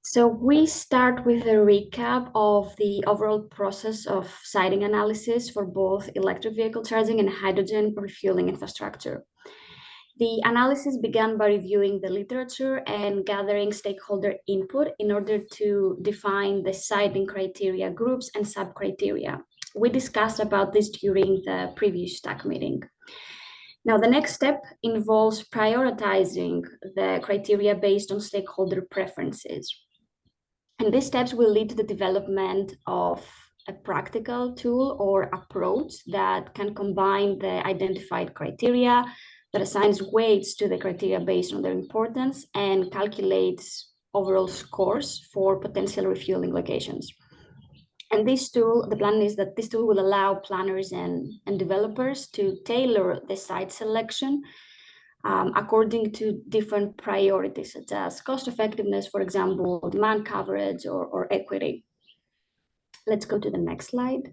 So we start with a recap of the overall process of siting analysis for both electric vehicle charging and hydrogen refueling infrastructure. The analysis began by reviewing the literature and gathering stakeholder input in order to define the siting criteria groups and sub-criteria. We discussed about this during the previous STAC meeting. Now, the next step involves prioritizing the criteria based on stakeholder preferences. And these steps will lead to the development of a practical tool or approach that can combine the identified criteria, that assigns weights to the criteria based on their importance and calculates overall scores for potential refueling locations. And this tool, the plan is that this tool will allow planners and developers to tailor the site selection according to different priorities, such as cost effectiveness, for example, demand coverage, or equity. Let's go to the next slide.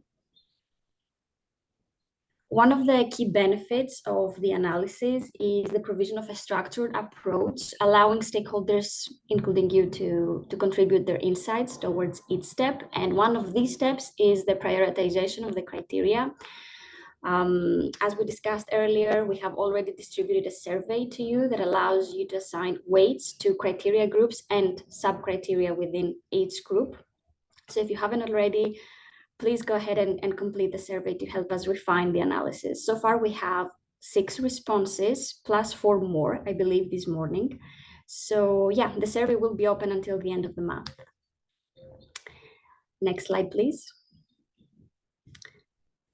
One of the key benefits of the analysis is the provision of a structured approach, allowing stakeholders, including you, to contribute their insights towards each step. And one of these steps is the prioritization of the criteria. As we discussed earlier, we have already distributed a survey to you that allows you to assign weights to criteria groups and sub-criteria within each group. So if you haven't already, please go ahead and complete the survey to help us refine the analysis. So far, we have 6 responses plus 4 more, I believe, this morning. So yeah, the survey will be open until the end of the month. Next slide, please.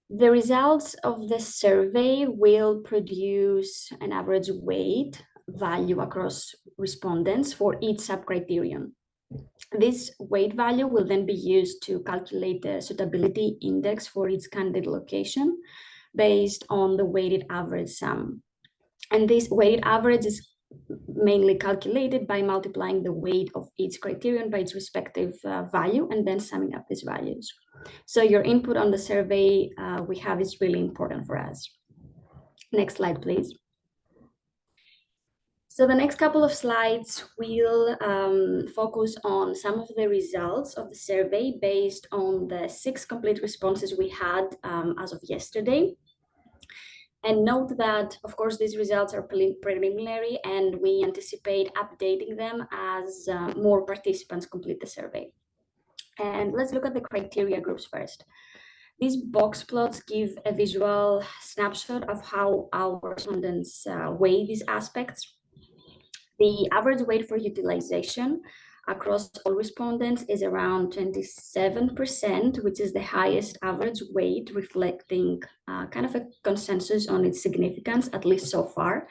The results of the survey will produce an average weight value across respondents for each sub-criterion. This weight value will then be used to calculate the suitability index for each candidate location based on the weighted average sum. And this weighted average is mainly calculated by multiplying the weight of each criterion by its respective value and then summing up these values. So your input on the survey we have is really important for us. Next slide, please. So the next couple of slides will focus on some of the results of the survey based on the 6 complete responses we had as of yesterday. And note that, of course, these results are preliminary and we anticipate updating them as more participants complete the survey. And let's look at the criteria groups first. These box plots give a visual snapshot of how our respondents weigh these aspects. The average weight for utilization across all respondents is around 27%, which is the highest average weight, reflecting kind of a consensus on its significance, at least so far,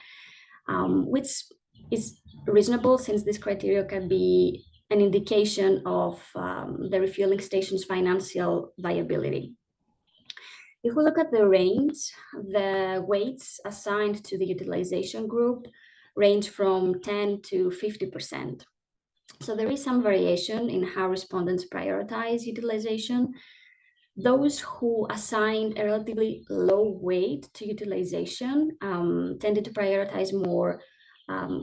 which is reasonable since this criteria can be an indication of the refueling station's financial viability. If we look at the range, the weights assigned to the utilization group range from 10 to 50%. So there is some variation in how respondents prioritize utilization. Those who assigned a relatively low weight to utilization tended to prioritize more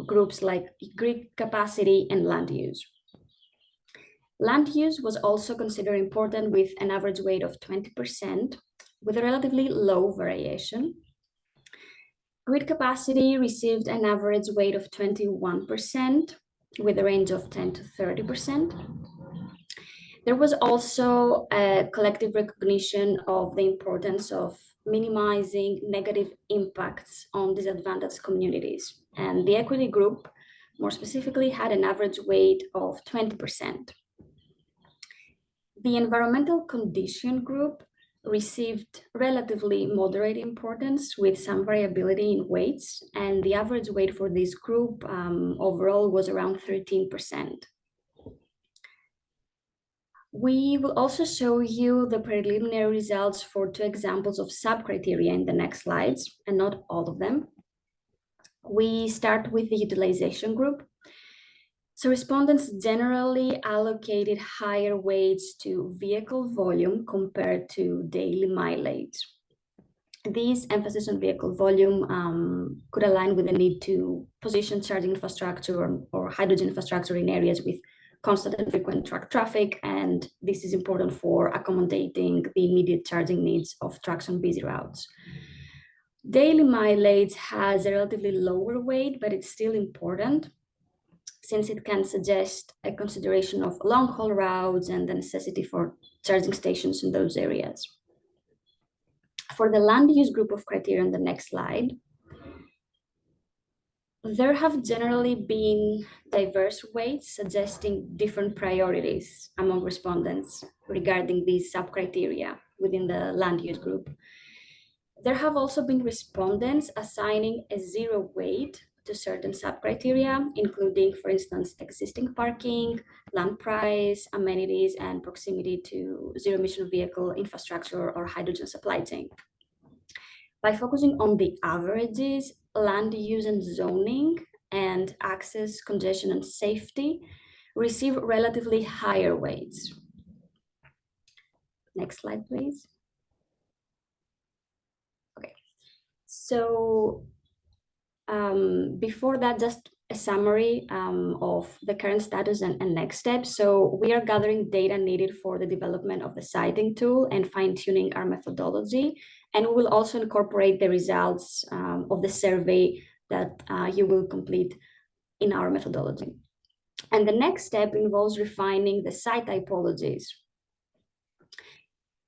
groups like grid capacity and land use. Land use was also considered important with an average weight of 20%, with a relatively low variation. Grid capacity received an average weight of 21%, with a range of 10 to 30%. There was also a collective recognition of the importance of minimizing negative impacts on disadvantaged communities. And the equity group, more specifically, had an average weight of 20%. The environmental condition group received relatively moderate importance with some variability in weights, and the average weight for this group overall was around 13%. We will also show you the preliminary results for 2 examples of sub-criteria in the next slides, and not all of them. We start with the utilization group. So respondents generally allocated higher weights to vehicle volume compared to daily mileage. This emphasis on vehicle volume could align with the need to position charging infrastructure or hydrogen infrastructure in areas with constant and frequent truck traffic, and this is important for accommodating the immediate charging needs of trucks on busy routes. Daily mileage has a relatively lower weight, but it's still important, since it can suggest a consideration of long-haul routes and the necessity for charging stations in those areas. For the land use group of criteria on the next slide, there have generally been diverse weights suggesting different priorities among respondents regarding these sub-criteria within the land use group. There have also been respondents assigning a 0 weight to certain sub-criteria, including, for instance, existing parking, land price, amenities, and proximity to zero-emission vehicle infrastructure or hydrogen supply chain. By focusing on the averages, land use and zoning, and access, congestion, and safety receive relatively higher weights. Next slide, please. Okay, so before that, just a summary of the current status and next steps. So we are gathering data needed for the development of the siting tool and fine-tuning our methodology. And we will also incorporate the results of the survey that you will complete in our methodology. And the next step involves refining the site typologies.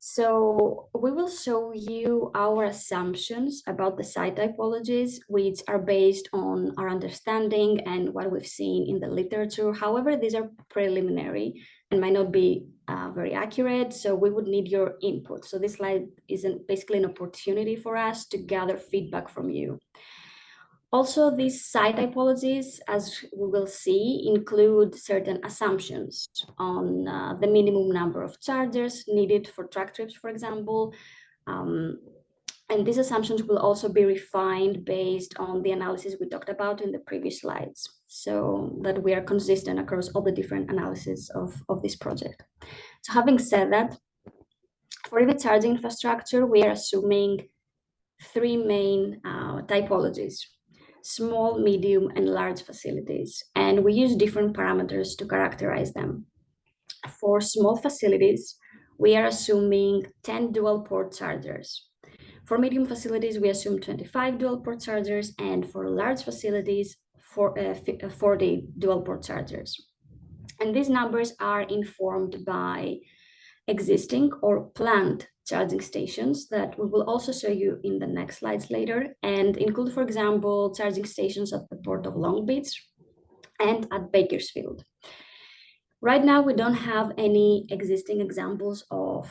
So we will show you our assumptions about the site typologies, which are based on our understanding and what we've seen in the literature. However, these are preliminary and might not be very accurate, so we would need your input. So this slide is basically an opportunity for us to gather feedback from you. Also, these site typologies, as we will see, include certain assumptions on the minimum number of chargers needed for truck trips, for example. And these assumptions will also be refined based on the analysis we talked about in the previous slides, so that we are consistent across all the different analyses of this project. So having said that, for EV charging infrastructure, we are assuming 3 main typologies: small, medium, and large facilities. And we use different parameters to characterize them. For small facilities, we are assuming 10 dual port chargers. For medium facilities, we assume 25 dual port chargers, and for large facilities, 40 dual port chargers. And these numbers are informed by existing or planned charging stations that we will also show you in the next slides later, and include, for example, charging stations at the Port of Long Beach and at Bakersfield. Right now, we don't have any existing examples of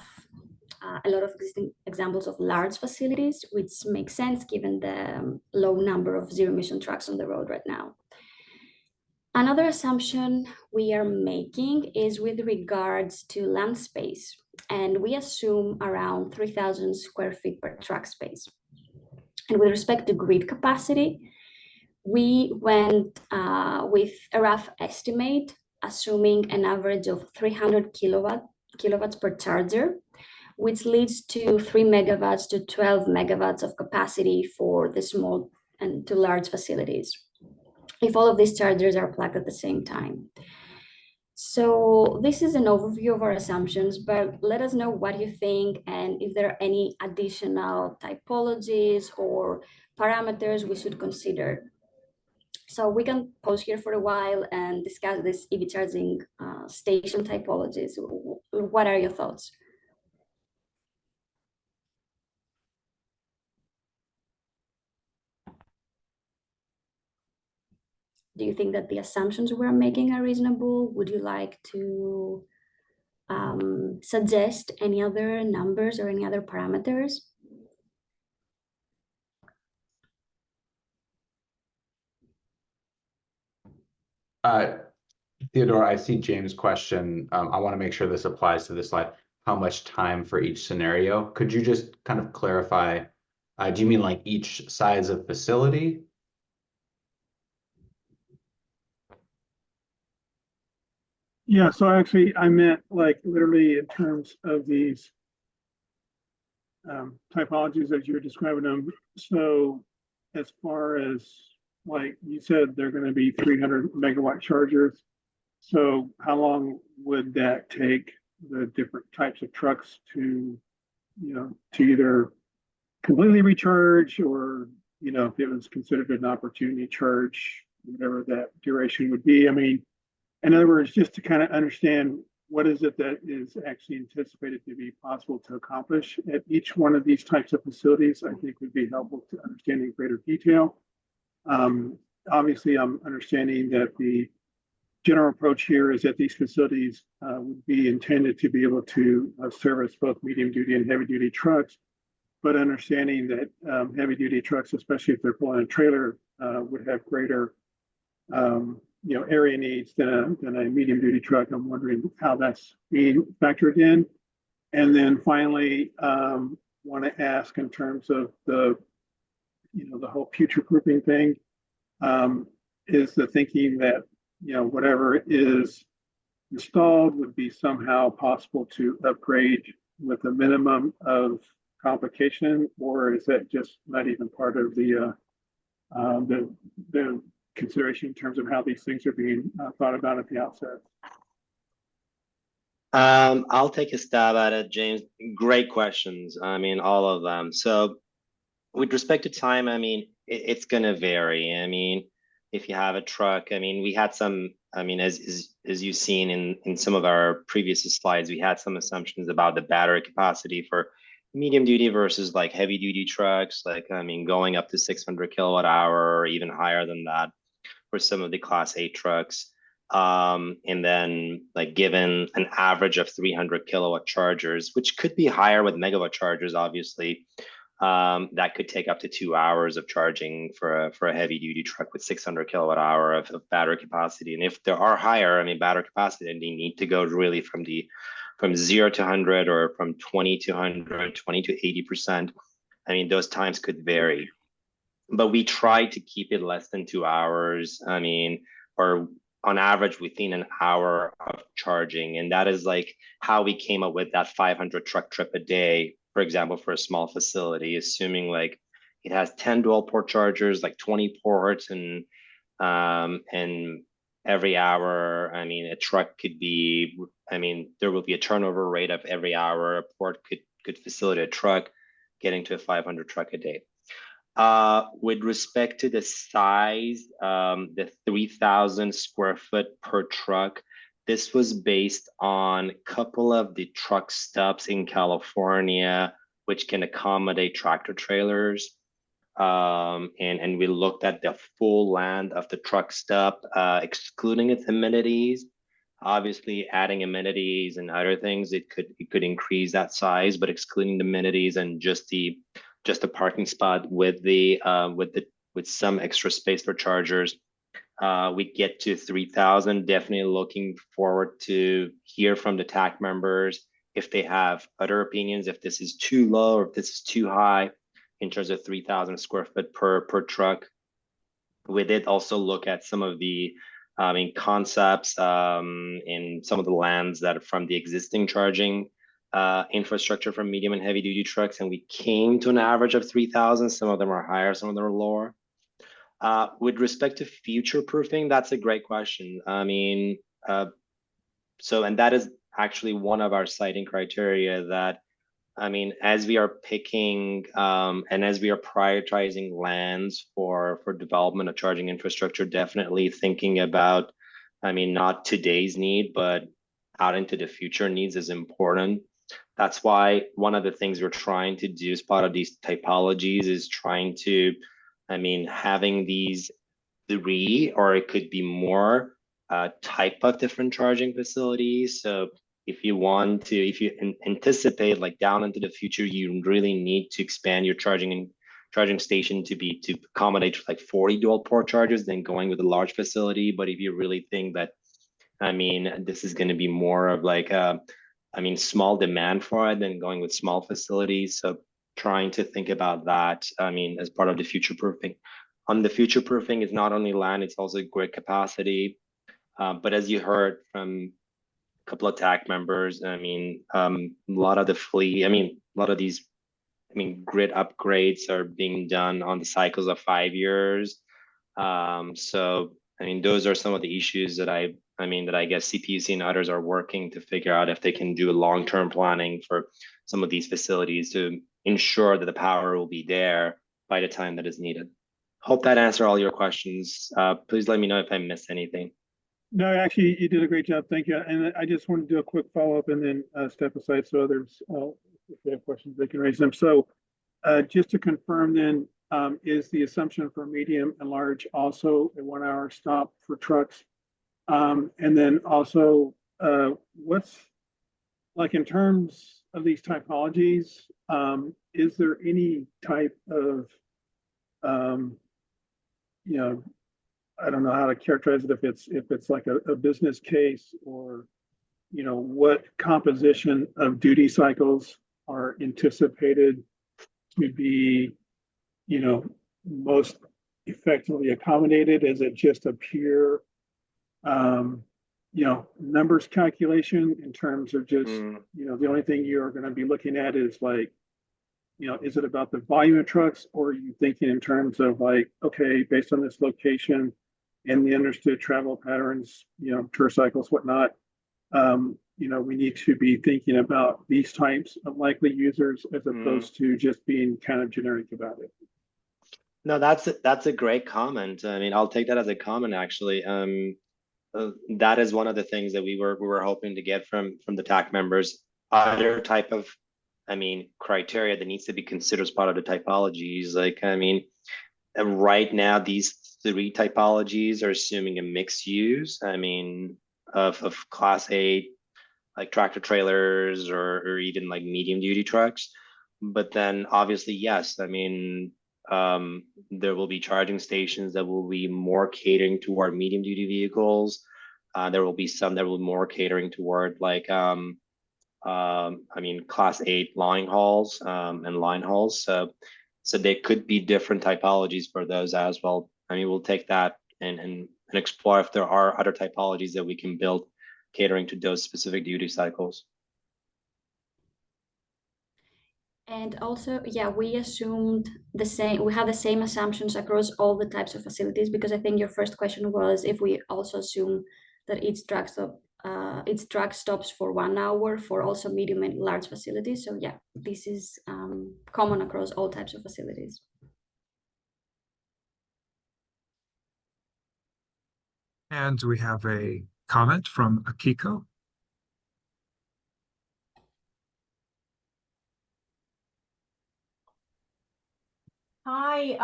a lot of existing examples of large facilities, which makes sense given the low number of zero-emission trucks on the road right now. Another assumption we are making is with regards to land space, and we assume around 3,000 square feet per truck space. And with respect to grid capacity, we went with a rough estimate, assuming an average of 300 kilowatts per charger, which leads to 3 megawatts to 12 megawatts of capacity for the small and to large facilities, if all of these chargers are plugged at the same time. So this is an overview of our assumptions, but let us know what you think and if there are any additional typologies or parameters we should consider. So we can pause here for a while and discuss this EV charging station typologies. What are your thoughts? Do you think that the assumptions we're making are reasonable? Would you like to suggest any other numbers or any other parameters? Theodore, I see James' question. I want to make sure this applies to this slide. How much time for each scenario? Could you just kind of clarify? Do you mean like each size of facility? Yeah, so actually I meant like literally in terms of these typologies as you're describing them. So as far as like you said, they're going to be 300 megawatt chargers. So how long would that take the different types of trucks to, to either completely recharge or, if it was considered an opportunity charge, whatever that duration would be? I mean, in other words, just to kind of understand what is it that is actually anticipated to be possible to accomplish at each one of these types of facilities, I think would be helpful to understand in greater detail. Obviously, I'm understanding that the general approach here is that these facilities would be intended to be able to service both medium duty and heavy duty trucks, but understanding that heavy duty trucks, especially if they're pulling a trailer, would have greater area needs than a medium duty truck. I'm wondering how that's being factored in. And then finally, want to ask in terms of the whole future proofing thing, is the thinking that whatever is installed would be somehow possible to upgrade with a minimum of complication, or is that just not even part of the consideration in terms of how these things are being thought about at the outset? I'll take a stab at it, James. Great questions. I mean, all of them. So with respect to time, I mean, it's going to vary. I mean, if you have a truck, I mean, we had some, I mean, as you've seen in some of our previous slides, we had some assumptions about the battery capacity for medium duty versus like heavy duty trucks, like, I mean, going up to 600 kilowatt hour or even higher than that for some of the Class 8 trucks. And then like given an average of 300 kilowatt chargers, which could be higher with megawatt chargers, obviously, that could take up to 2 hours of charging for a heavy duty truck with 600 kilowatt hour of battery capacity. And if there are higher, I mean, battery capacity, and they need to go really from 0 to 100 or from 20 to 100, 20 to 80%. I mean, those times could vary, but we try to keep it less than 2 hours. I mean, or on average within an hour of charging. And that is like how we came up with that 500 truck trip a day, for example, for a small facility, assuming like it has 10 dual port chargers, like 20 ports, and every hour, I mean, a truck could be, I mean, there will be a turnover rate of every hour a port could facilitate a truck getting to a 500 truck a day. With respect to the size, the 3,000 square foot per truck, this was based on a couple of the truck stops in California, which can accommodate tractor trailers. And we looked at the full land of the truck stop, excluding its amenities. Obviously, adding amenities and other things, it could increase that size, but excluding the amenities and just the parking spot with some extra space for chargers, we get to 3,000. Definitely looking forward to hear from the TAC members if they have other opinions, if this is too low or if this is too high in terms of 3,000 square foot per truck. We did also look at some of the concepts in some of the lands that are from the existing charging infrastructure from medium and heavy duty trucks, and we came to an average of 3,000. Some of them are higher, some of them are lower. With respect to future proofing, that's a great question. I mean, and that is actually one of our citing criteria that, I mean, as we are picking and as we are prioritizing lands for development of charging infrastructure, definitely thinking about, I mean, not today's need, but out into the future needs is important. That's why one of the things we're trying to do as part of these typologies is trying to, I mean, having these 3, or it could be more type of different charging facilities. So if you anticipate like down into the future, you really need to expand your charging station to accommodate like 40 dual port chargers, then going with a large facility. But if you really think that, I mean, this is going to be more of like I mean, small demand for it, then going with small facilities. So trying to think about that, I mean, as part of the future proofing. On the future proofing is not only land, it's also grid capacity. But as you heard from a couple of TAC members, I mean, a lot of the fleet, I mean, a lot of these, I mean, grid upgrades are being done on the cycles of 5 years. So, I mean, those are some of the issues that I guess CPUC and others are working to figure out if they can do a long-term planning for some of these facilities to ensure that the power will be there by the time that is needed. Hope that answered all your questions. Please let me know if I missed anything. No, actually, you did a great job. Thank you. And I just want to do a quick follow-up and then step aside so others, if they have questions, they can raise them. So just to confirm then, is the assumption for medium and large also a 1-hour stop for trucks? And then also, what's like in terms of these typologies, is there any type of, you know, I don't know how to characterize it, if it's like a business case, or, you know, what composition of duty cycles are anticipated to be, you know, most effectively accommodated? Is it just a pure, you know, numbers calculation in terms of just, you know, the only thing you're going to be looking at is like, you know, is it about the volume of trucks, or are you thinking in terms of like, okay, based on this location and the understood travel patterns, you know, tour cycles, whatnot, you know, we need to be thinking about these types of likely users as opposed to just being kind of generic about it. No, that's a great comment. I mean, I'll take that as a comment, actually. That is one of the things that we were hoping to get from the TAC members. Other type of, I mean, criteria that needs to be considered as part of the typologies. Like, I mean, right now these 3 typologies are assuming a mixed use. I mean, of Class 8, like tractor trailers or even like medium duty trucks. But then obviously, yes, I mean, there will be charging stations that will be more catering toward medium duty vehicles. There will be some that will be more catering toward like, I mean, Class 8 line hauls and line hauls. So there could be different typologies for those as well. I mean, we'll take that and explore if there are other typologies that we can build catering to those specific duty cycles. And also, yeah, we assumed the same, we had the same assumptions across all the types of facilities, because I think your first question was if we also assume that each truck stops for 1 hour for also medium and large facilities. So yeah, this is common across all types of facilities. And we have a comment from Akiko. Hi,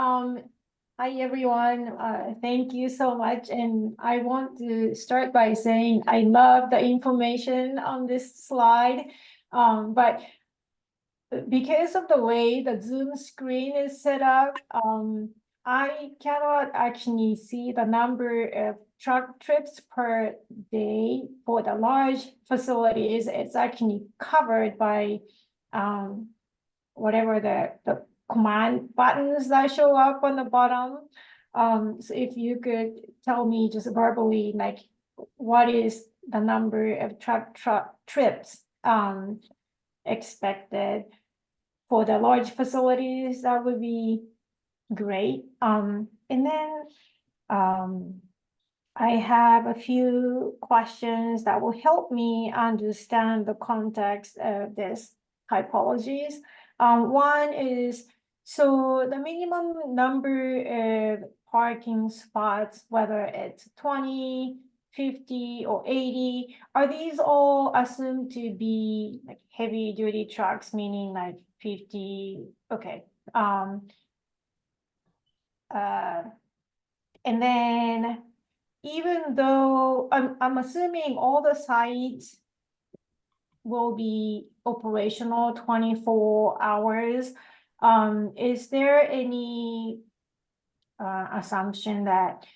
hi everyone. Thank you so much. And I want to start by saying I love the information on this slide. But because of the way the Zoom screen is set up, I cannot actually see the number of truck trips per day for the large facilities. It's actually covered by whatever the command buttons that show up on the bottom. So if you could tell me just verbally, like, what is the number of truck trips expected for the large facilities, that would be great. And then I have a few questions that will help me understand the context of this typologies. One is, so the minimum number of parking spots, whether it's 20, 50, or 80, are these all assumed to be like heavy duty trucks, meaning like 50? Okay. And then even though I'm assuming all the sites will be operational 24 hours, is there any assumption that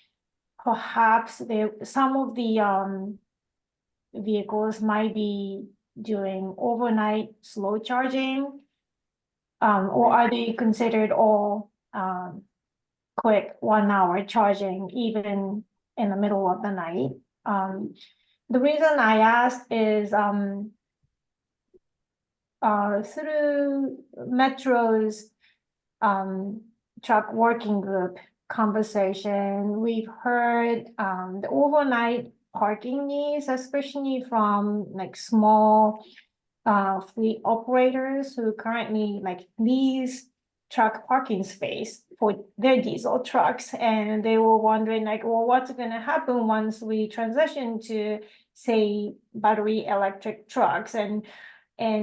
perhaps some of the vehicles might be doing overnight slow charging, or are they considered all quick 1 hour charging even in the middle of the night? The reason I asked is through Metro's truck working group conversation, we've heard the overnight parking needs, especially from like small fleet operators who currently like lease truck parking space for their diesel trucks, and they were wondering like, well, what's going to happen once we transition to, say, battery electric trucks, and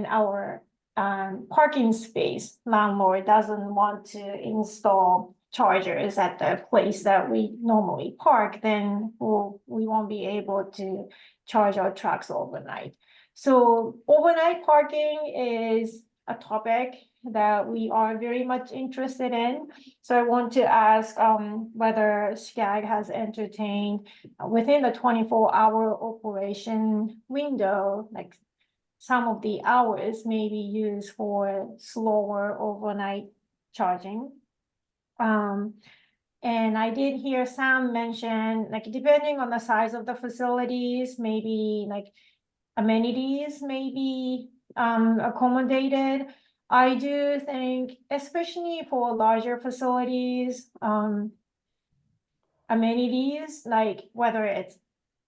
our parking space landlord doesn't want to install chargers at the place that we normally park, then we won't be able to charge our trucks overnight. So overnight parking is a topic that we are very much interested in. So I want to ask whether SCAG has entertained within the 24-hour operation window, like some of the hours may be used for slower overnight charging. And I did hear Sam mention, like, depending on the size of the facilities, maybe like amenities may be accommodated. I do think, especially for larger facilities, amenities, like whether it's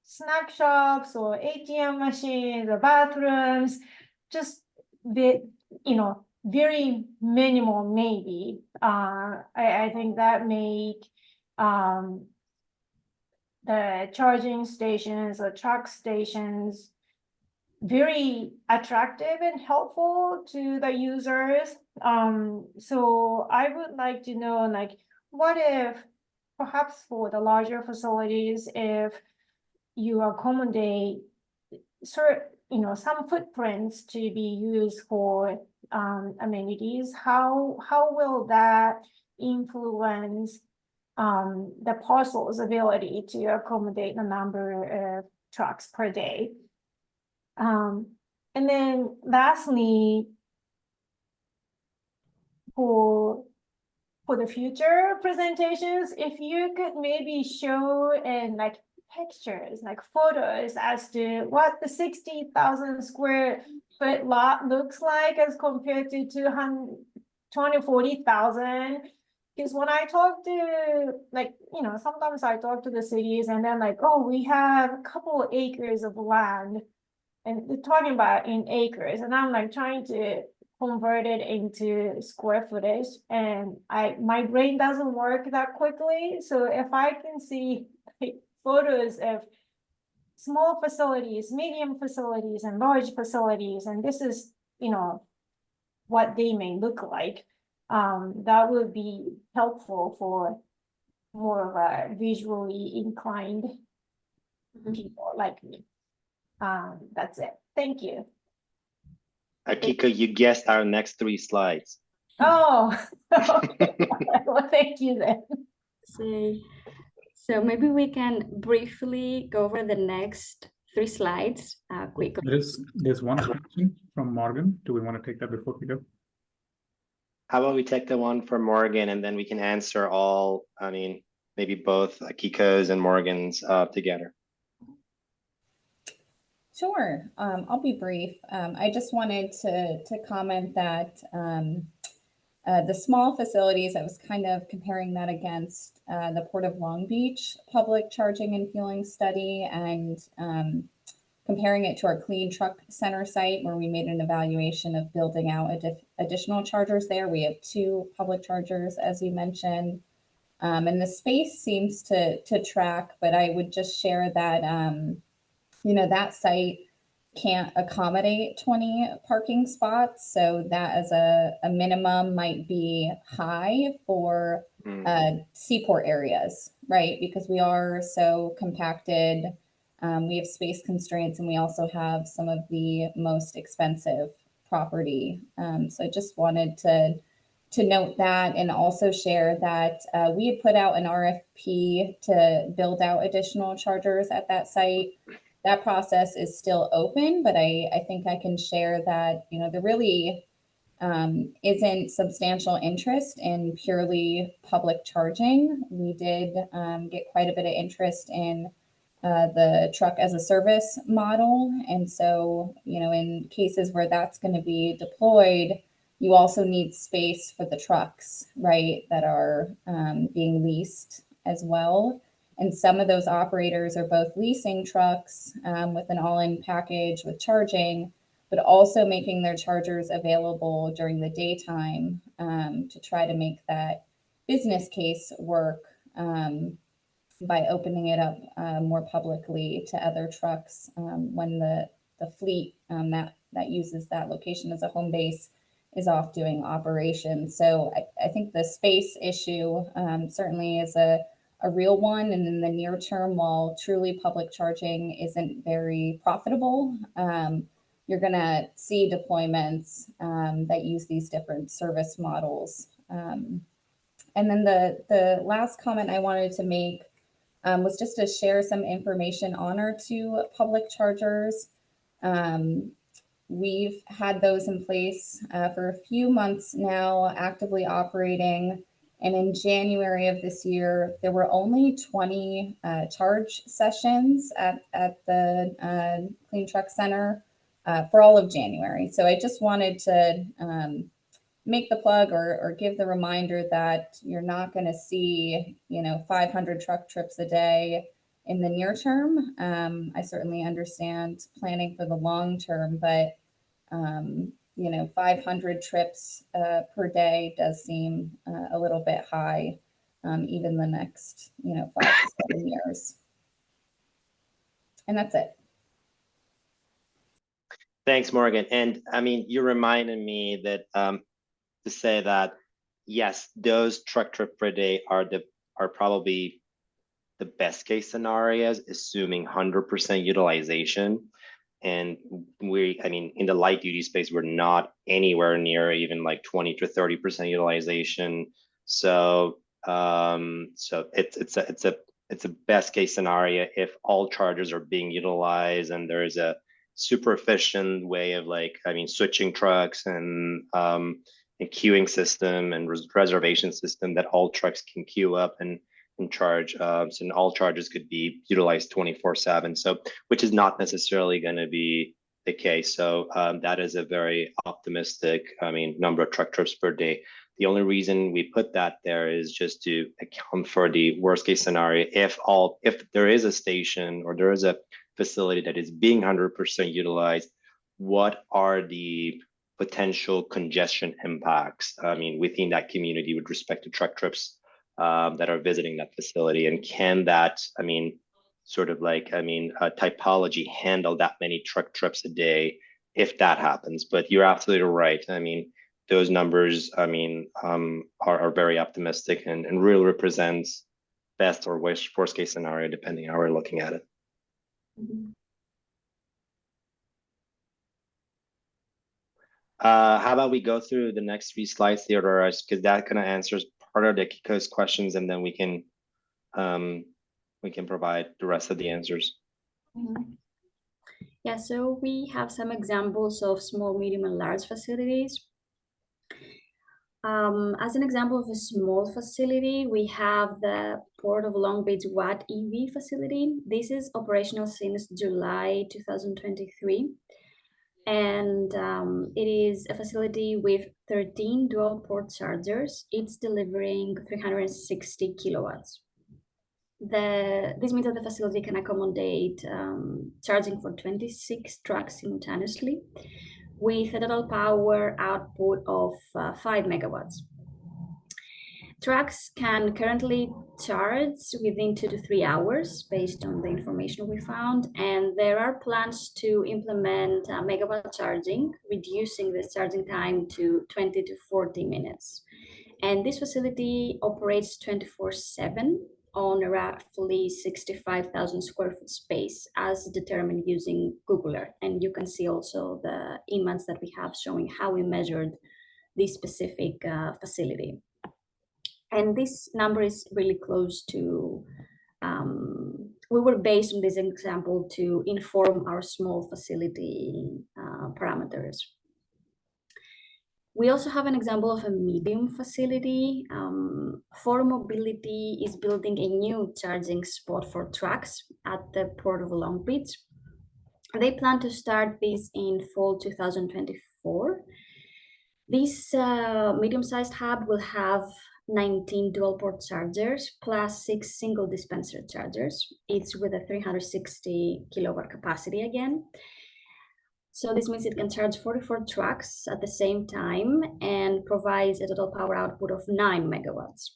snack shops or ATM machines or bathrooms, just very minimal maybe. I think that make the charging stations or truck stations very attractive and helpful to the users. So I would like to know, like, what if perhaps for the larger facilities, if you accommodate some footprints to be used for amenities, how will that influence the parcel's ability to accommodate the number of trucks per day? And then lastly, for the future presentations, if you could maybe show in like pictures, like photos, as to what the 60,000 square foot lot looks like as compared to 40,000. Because when I talk to, like, sometimes I talk to the cities and then like, oh, we have a couple of acres of land, and they're talking about in acres, and I'm like trying to convert it into square footage, and my brain doesn't work that quickly. So if I can see like photos of small facilities, medium facilities, and large facilities, and this is, you know, what they may look like. That would be helpful for more of a visually inclined people like me. That's it. Thank you. Akiko, you guessed our next 3 slides. Oh, well, thank you then. So maybe we can briefly go over the next 3 slides quickly. There's one question from Morgan. Do we want to take that before we go? How about we take the one for Morgan and then we can answer all, I mean, maybe both Akiko's and Morgan's together. Sure, I'll be brief. I just wanted to comment that the small facilities, I was kind of comparing that against the Port of Long Beach public charging and fueling study, and comparing it to our Clean Truck Center site where we made an evaluation of building out additional chargers there. We have 2 public chargers, as you mentioned, and the space seems to track, but I would just share that you know, that site can't accommodate 20 parking spots. So that as a minimum might be high for seaport areas, right? Because we are so compacted. We have space constraints, and we also have some of the most expensive property. So I just wanted to note that, and also share that we had put out an RFP to build out additional chargers at that site. That process is still open, but I think I can share that, you know, there really isn't substantial interest in purely public charging. We did get quite a bit of interest in the truck as a service model. And so, you know, in cases where that's going to be deployed, you also need space for the trucks, right, that are being leased as well. And some of those operators are both leasing trucks with an all-in package with charging, but also making their chargers available during the daytime to try to make that business case work by opening it up more publicly to other trucks when the fleet that uses that location as a home base is off doing operations. So I think the space issue certainly is a real one. And in the near term, while truly public charging isn't very profitable, you're going to see deployments that use these different service models. And then the last comment I wanted to make was just to share some information on our 2 public chargers. We've had those in place for a few months now, actively operating. And in January of this year, there were only 20 charge sessions at the Clean Truck Center for all of January. So I just wanted to make the plug or give the reminder that you're not going to see, you know, 500 truck trips a day in the near term. I certainly understand planning for the long term, but you know, 500 trips per day does seem a little bit high, even the next, you know, 5 to 7 years. And that's it. Thanks, Morgan. And I mean, you reminded me that to say that, yes, those truck trips per day are probably the best case scenarios, assuming 100% utilization. And I mean, in the light duty space, we're not anywhere near even like 20 to 30% utilization. So, it's a best case scenario if all chargers are being utilized and there is a super efficient way of, like, I mean, switching trucks and a queuing system and reservation system that all trucks can queue up and charge. So all chargers could be utilized 24/7. So, which is not necessarily going to be the case. So that is a very optimistic, I mean, number of truck trips per day. The only reason we put that there is just to account for the worst case scenario. If there is a station or there is a facility that is being 100% utilized, what are the potential congestion impacts, I mean, within that community with respect to truck trips that are visiting that facility? And can that, I mean, sort of like, I mean, typology handle that many truck trips a day if that happens. But you're absolutely right. I mean, those numbers, I mean, are very optimistic and really represents best or worst case scenario, depending how we're looking at it. How about we go through the next 3 slides, Theodora, because that kind of answers part of the Kiko's questions, and then we can provide the rest of the answers. Yeah, so we have some examples of small, medium, and large facilities. As an example of a small facility, we have the Port of Long Beach Watt EV facility. This is operational since July 2023. And it is a facility with 13 dual port chargers. It's delivering 360 kilowatts. This means that the facility can accommodate charging for 26 trucks simultaneously with a total power output of 5 megawatts. Trucks can currently charge within 2 to 3 hours based on the information we found, and there are plans to implement megawatt charging, reducing the charging time to 20 to 40 minutes. And this facility operates 24/7 on a roughly 65,000 square foot space as determined using Google Earth. And you can see also the image that we have showing how we measured this specific facility. And this number is really close to, we were based on this example to inform our small facility parameters. We also have an example of a medium facility. For Mobility is building a new charging spot for trucks at the Port of Long Beach. They plan to start this in fall 2024. This medium-sized hub will have 19 dual port chargers plus 6 single dispenser chargers. It's with a 360 kilowatt capacity again. So this means it can charge 44 trucks at the same time and provides a total power output of 9 megawatts.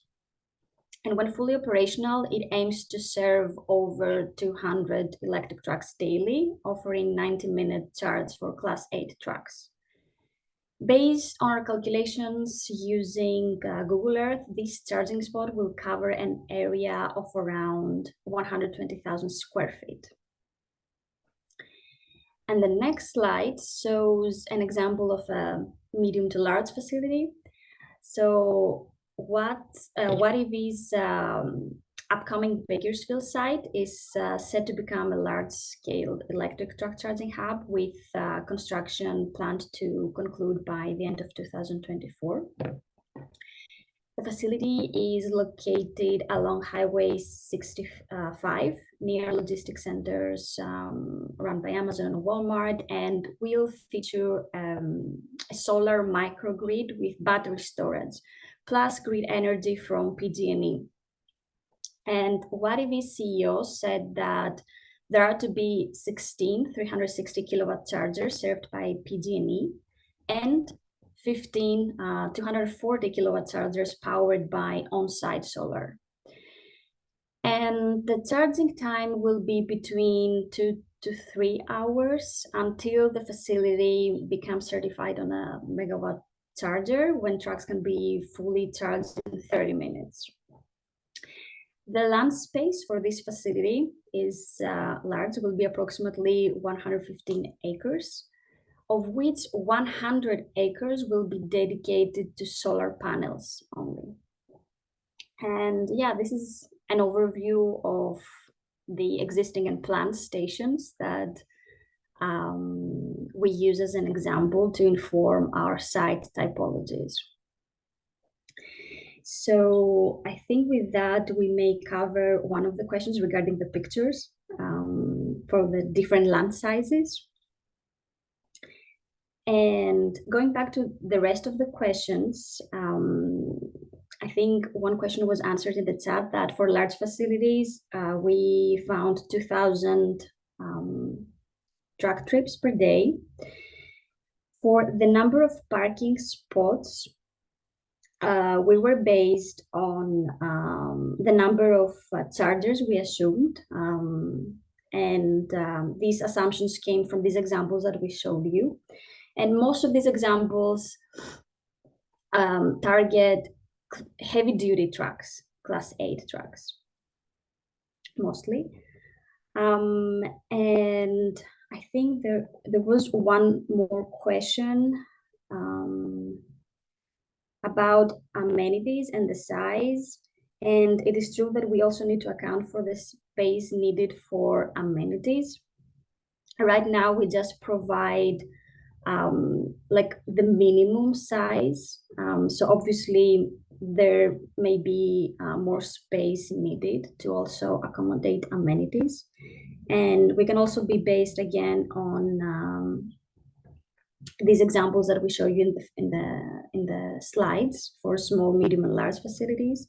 And when fully operational, it aims to serve over 200 electric trucks daily, offering 90-minute charge for Class 8 trucks. Based on our calculations using Google Earth, this charging spot will cover an area of around 120,000 square feet. And the next slide shows an example of a medium to large facility. So what EV's upcoming Bakersfield site is set to become a large-scale electric truck charging hub with construction planned to conclude by the end of 2024. The facility is located along Highway 65 near logistics centers run by Amazon and Walmart, and will feature a solar microgrid with battery storage, plus grid energy from PG&E. And WattEV's CEO said that there are to be 16 360 kilowatt chargers served by PG&E and 15 240 kilowatt chargers powered by on-site solar. And the charging time will be between 2 to 3 hours until the facility becomes certified on a megawatt charger, when trucks can be fully charged in 30 minutes. The land space for this facility is large, will be approximately 115 acres, of which 100 acres will be dedicated to solar panels only. And yeah, this is an overview of the existing and planned stations that we use as an example to inform our site typologies. So I think with that, we may cover one of the questions regarding the pictures for the different land sizes. And going back to the rest of the questions, I think one question was answered in the chat that for large facilities, we found 2,000 truck trips per day. For the number of parking spots, we were based on the number of chargers we assumed. These assumptions came from these examples that we showed you. And most of these examples target heavy-duty trucks, Class 8 trucks, mostly. And I think there was one more question about amenities and the size. And it is true that we also need to account for the space needed for amenities. Right now, we just provide like the minimum size. So obviously, there may be more space needed to also accommodate amenities. And we can also be based again on these examples that we show you in the slides for small, medium, and large facilities,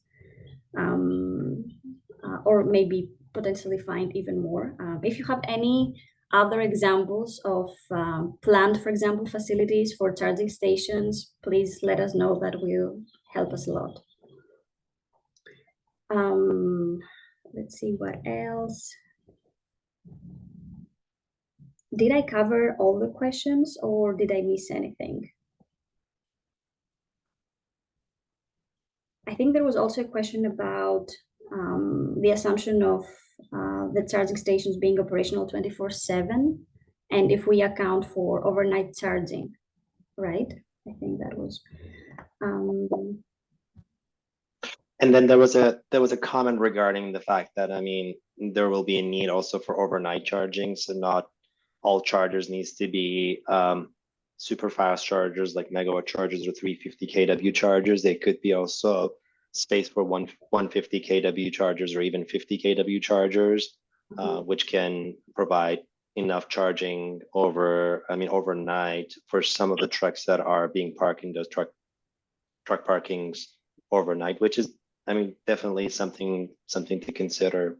or maybe potentially find even more. If you have any other examples of planned, for example, facilities for charging stations, please let us know. That will help us a lot. Let's see what else. Did I cover all the questions or did I miss anything? I think there was also a question about the assumption of the charging stations being operational 24/7, and if we account for overnight charging, right? I think that was. And then there was a comment regarding the fact that, I mean, there will be a need also for overnight charging, so not all chargers needs to be super fast chargers like megawatt chargers or 350 kW chargers. They could be also space for 150 kW chargers or even 50 kW chargers, which can provide enough charging overnight for some of the trucks that are being parked in those truck parkings overnight, which is, I mean, definitely something to consider.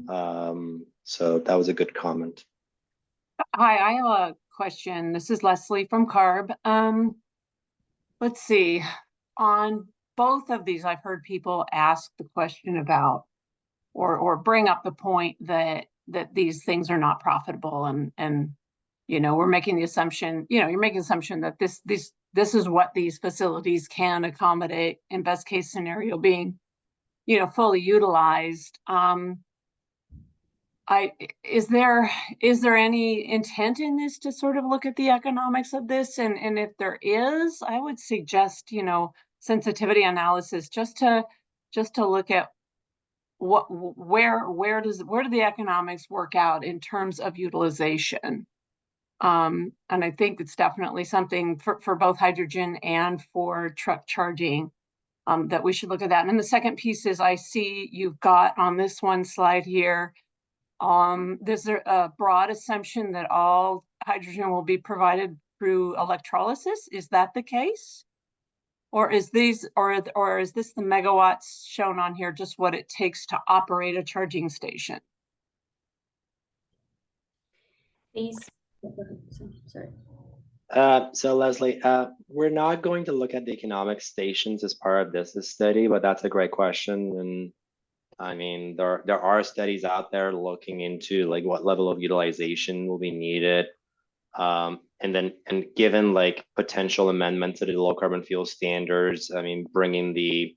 So that was a good comment. Hi, I have a question. This is Leslie from CARB. Let's see. On both of these, I've heard people ask the question about, or bring up the point that these things are not profitable, and you know, we're making the assumption. You know, you're making the assumption that this is what these facilities can accommodate in best case scenario, being, you know, fully utilized. Is there any intent in this to sort of look at the economics of this? And if there is, I would suggest, you know, sensitivity analysis just to look at where do the economics work out in terms of utilization. And I think it's definitely something for both hydrogen and for truck charging that we should look at that. And then the second piece is, I see you've got on this one slide here, there's a broad assumption that all hydrogen will be provided through electrolysis. Is that the case? Or is this the megawatts shown on here just what it takes to operate a charging station? Please. Sorry. So Leslie, we're not going to look at the economic stations as part of this study, but that's a great question. And I mean, there are studies out there looking into like what level of utilization will be needed. And given like potential amendments to the low carbon fuel standards, I mean, bring the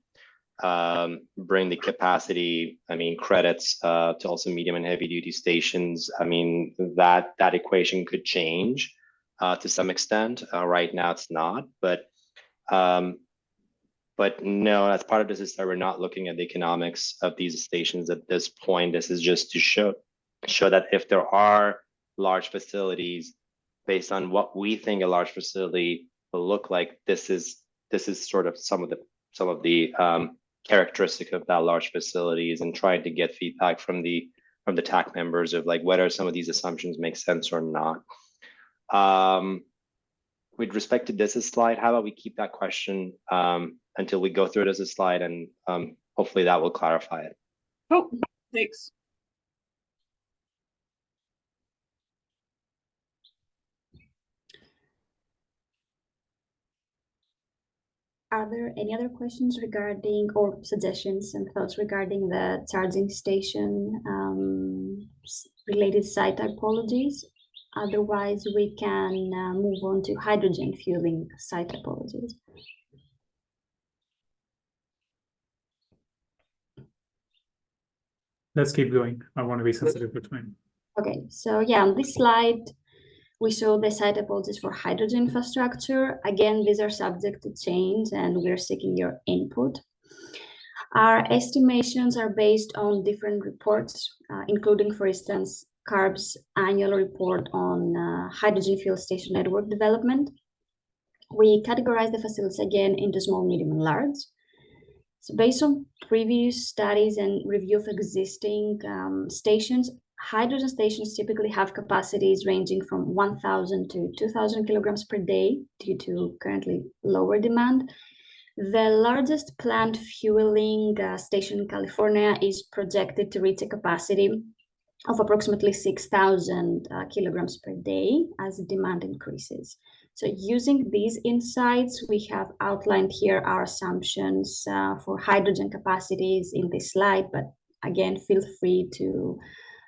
capacity, I mean, credits to also medium and heavy duty stations. I mean, that equation could change to some extent. Right now it's not, but no, as part of this is that we're not looking at the economics of these stations at this point. This is just to show that if there are large facilities, based on what we think a large facility will look like, this is sort of some of the characteristic of that large facilities, and trying to get feedback from the TAC members of like whether some of these assumptions make sense or not. With respect to this slide, how about we keep that question until we go through it as a slide, and hopefully that will clarify it. Oh, thanks. Are there any other questions regarding or suggestions and thoughts regarding the charging station related site typologies? Otherwise, we can move on to hydrogen fueling site typologies. Let's keep going. I want to be sensitive to time. Okay, so yeah, on this slide, we show the site typologies for hydrogen infrastructure. Again, these are subject to change and we're seeking your input. Our estimations are based on different reports, including, for instance, CARB's annual report on hydrogen fuel station network development. We categorize the facilities again into small, medium, and large. So based on previous studies and review of existing stations, hydrogen stations typically have capacities ranging from 1,000 to 2,000 kilograms per day due to currently lower demand. The largest planned fueling station in California is projected to reach a capacity of approximately 6,000 kilograms per day as demand increases. So using these insights, we have outlined here our assumptions for hydrogen capacities in this slide, but again, feel free to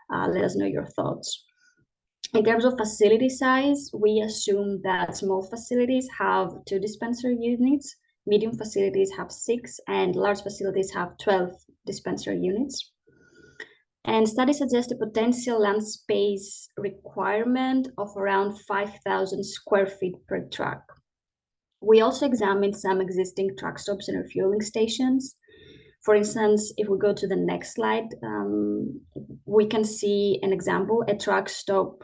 let us know your thoughts. In terms of facility size, we assume that small facilities have 2 dispenser units, medium facilities have 6, and large facilities have 12 dispenser units. And studies suggest a potential land space requirement of around 5,000 square feet per truck. We also examined some existing truck stops and refueling stations. For instance, if we go to the next slide, we can see an example, a truck stop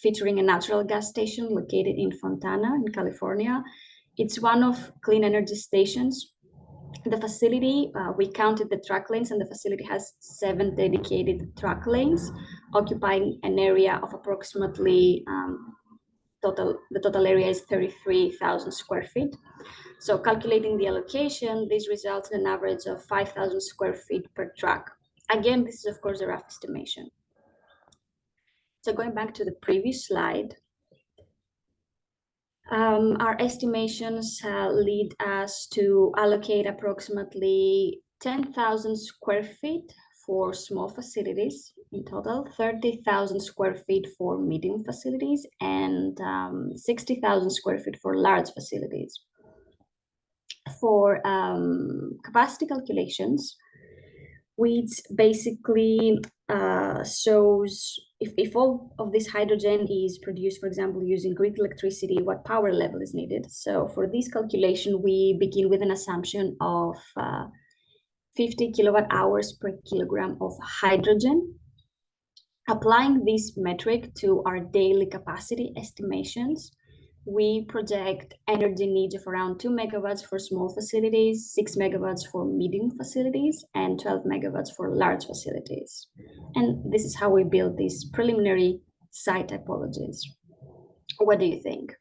featuring a natural gas station located in Fontana in California. It's one of clean energy stations. The facility, we counted the truck lanes, and the facility has 7 dedicated truck lanes, occupying an area of approximately, the total area is 33,000 square feet. So calculating the allocation, this results in an average of 5,000 square feet per truck. Again, this is of course a rough estimation. So going back to the previous slide, our estimations lead us to allocate approximately 10,000 square feet for small facilities in total, 30,000 square feet for medium facilities, and 60,000 square feet for large facilities. For capacity calculations, which basically shows if all of this hydrogen is produced, for example, using grid electricity, what power level is needed. So for this calculation, we begin with an assumption of 50 kilowatt hours per kilogram of hydrogen. Applying this metric to our daily capacity estimations, we project energy needs of around 2 megawatts for small facilities, 6 megawatts for medium facilities, and 12 megawatts for large facilities. And this is how we build these preliminary site typologies. What do you think?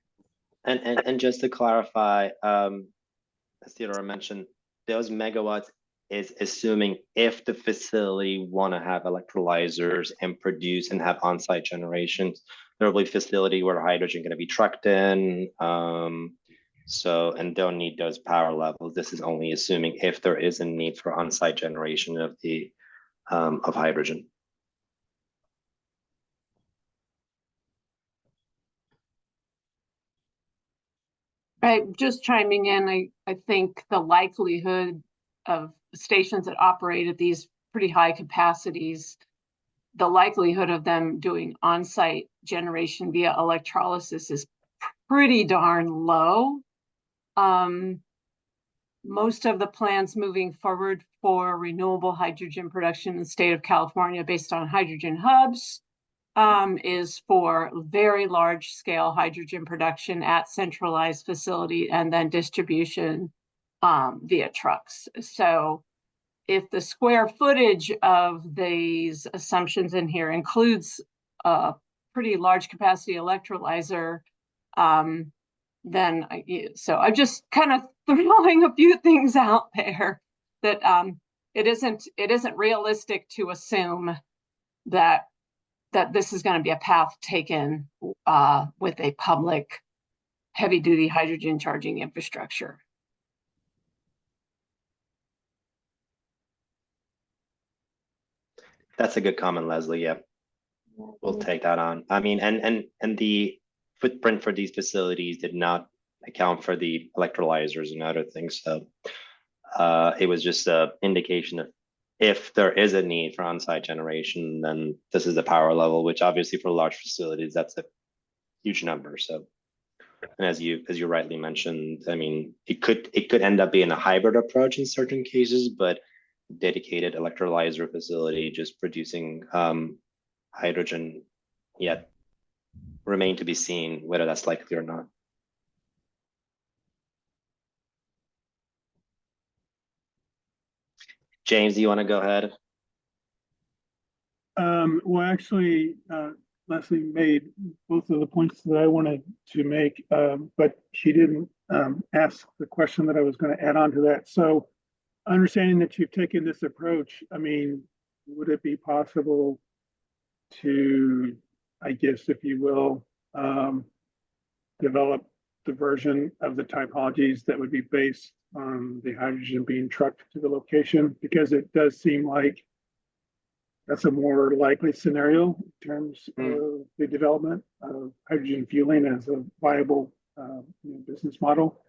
And just to clarify, as Theodora mentioned, those megawatts is assuming if the facility want to have electrolyzers and produce and have on-site generations. There will be a facility where hydrogen going to be trucked in, and don't need those power levels. This is only assuming if there is a need for on-site generation of the of hydrogen. Right, just chiming in, I think the likelihood of stations that operate at these pretty high capacities, the likelihood of them doing on-site generation via electrolysis is pretty darn low. Most of the plans moving forward for renewable hydrogen production in the state of California based on hydrogen hubs is for very large scale hydrogen production at centralized facility and then distribution via trucks. So if the square footage of these assumptions in here includes a pretty large capacity electrolyzer, then so I'm just kind of throwing a few things out there that it isn't realistic to assume that this is going to be a path taken with a public heavy duty hydrogen charging infrastructure. That's a good comment, Leslie. Yeah, we'll take that on. I mean, and the footprint for these facilities did not account for the electrolyzers and other things. So it was just an indication of if there is a need for on-site generation, then this is the power level, which obviously for large facilities, that's a huge number. So, and as you rightly mentioned, I mean, it could end up being a hybrid approach in certain cases, but dedicated electrolyzer facility just producing hydrogen yet remain to be seen whether that's likely or not. James, do you want to go ahead? Well, actually, Leslie made both of the points that I wanted to make, but she didn't ask the question that I was going to add on to that. So understanding that you've taken this approach, I mean, would it be possible to, I guess, if you will, develop the version of the typologies that would be based on the hydrogen being trucked to the location? Because it does seem like that's a more likely scenario in terms of the development of hydrogen fueling as a viable business model.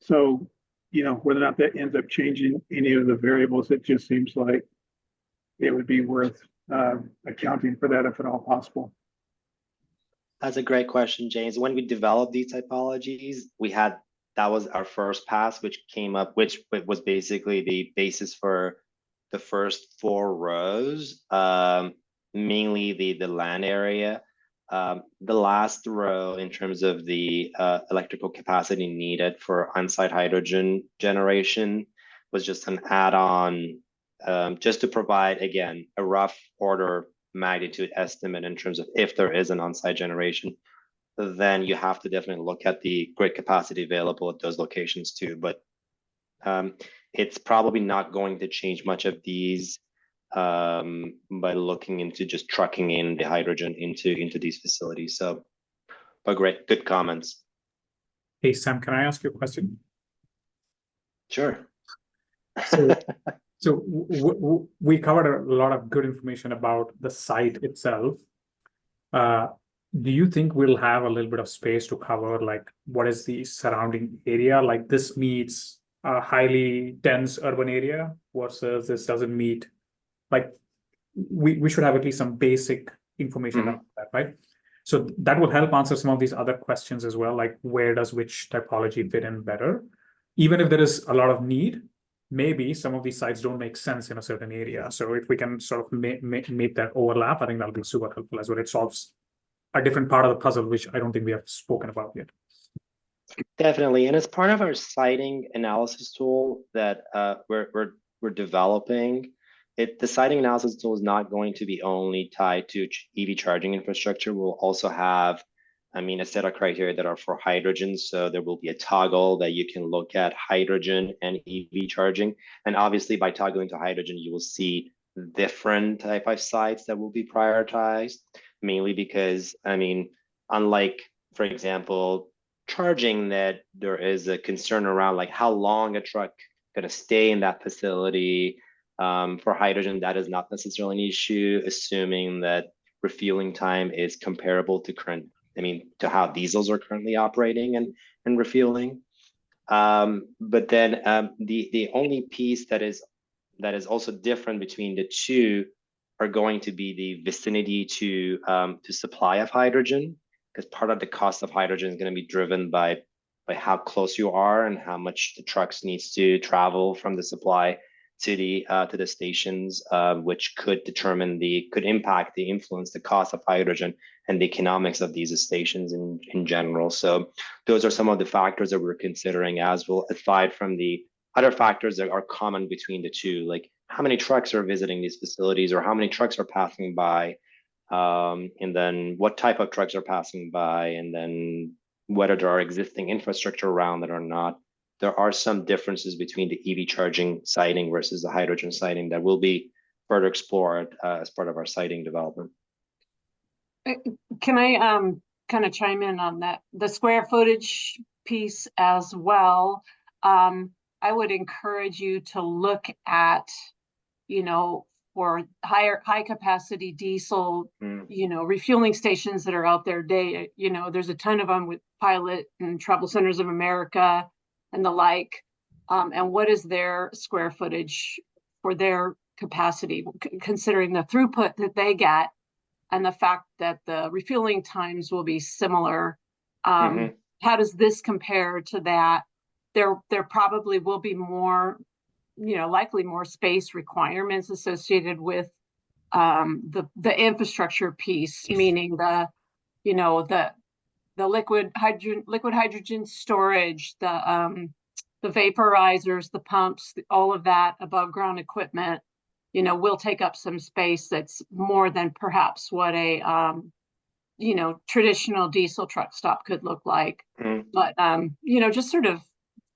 So, whether or not that ends up changing any of the variables, it just seems like it would be worth accounting for that if at all possible. That's a great question, James. When we developed these typologies, that was our first pass, which was basically the basis for the first 4 rows, mainly the land area. The last row in terms of the electrical capacity needed for on-site hydrogen generation was just an add-on, just to provide, again, a rough order magnitude estimate in terms of if there is an on-site generation, then you have to definitely look at the grid capacity available at those locations too. But it's probably not going to change much of these by looking into just trucking in the hydrogen into these facilities. So, but great, good comments. Hey, Sam, can I ask you a question? Sure. So we covered a lot of good information about the site itself. Do you think we'll have a little bit of space to cover, like, what is the surrounding area? Like, this meets a highly dense urban area versus this doesn't meet, like, we should have at least some basic information about that, right? So that will help answer some of these other questions as well, like where does which typology fit in better? Even if there is a lot of need, maybe some of these sites don't make sense in a certain area. So if we can sort of make that overlap, I think that'll be super helpful as well. It solves a different part of the puzzle, which I don't think we have spoken about yet. Definitely, and as part of our siting analysis tool that we're developing, the siting analysis tool is not going to be only tied to EV charging infrastructure. We'll also have, a set of criteria that are for hydrogen. So there will be a toggle that you can look at hydrogen and EV charging. And obviously by toggling to hydrogen, you will see different type of sites that will be prioritized, mainly because, unlike, for example, charging, that there is a concern around like how long a truck going to stay in that facility. For hydrogen, that is not necessarily an issue, assuming that refueling time is comparable to to how diesels are currently operating and refueling. But then the only piece that is also different between the two are going to be the vicinity to supply of hydrogen, because part of the cost of hydrogen is going to be driven by how close you are and how much the trucks needs to travel from the supply to the stations, which could influence the cost of hydrogen and the economics of these stations in general. So those are some of the factors that we're considering as well, aside from the other factors that are common between the two, like how many trucks are visiting these facilities or how many trucks are passing by, and then what type of trucks are passing by, and then whether there are existing infrastructure around it or not. There are some differences between the EV charging siting versus the hydrogen siting that will be further explored as part of our siting development. Can I kind of chime in on that? The square footage piece as well. I would encourage you to look at, for high capacity diesel, refueling stations that are out there. There's a ton of them with Pilot and Travel Centers of America and the like. And what is their square footage for their capacity, considering the throughput that they get and the fact that the refueling times will be similar. How does this compare to that? There probably will be more, likely more space requirements associated with the infrastructure piece, meaning the liquid hydrogen storage, the vaporizers, the pumps, all of that above ground equipment, will take up some space that's more than perhaps what a traditional diesel truck stop could look like. But just sort of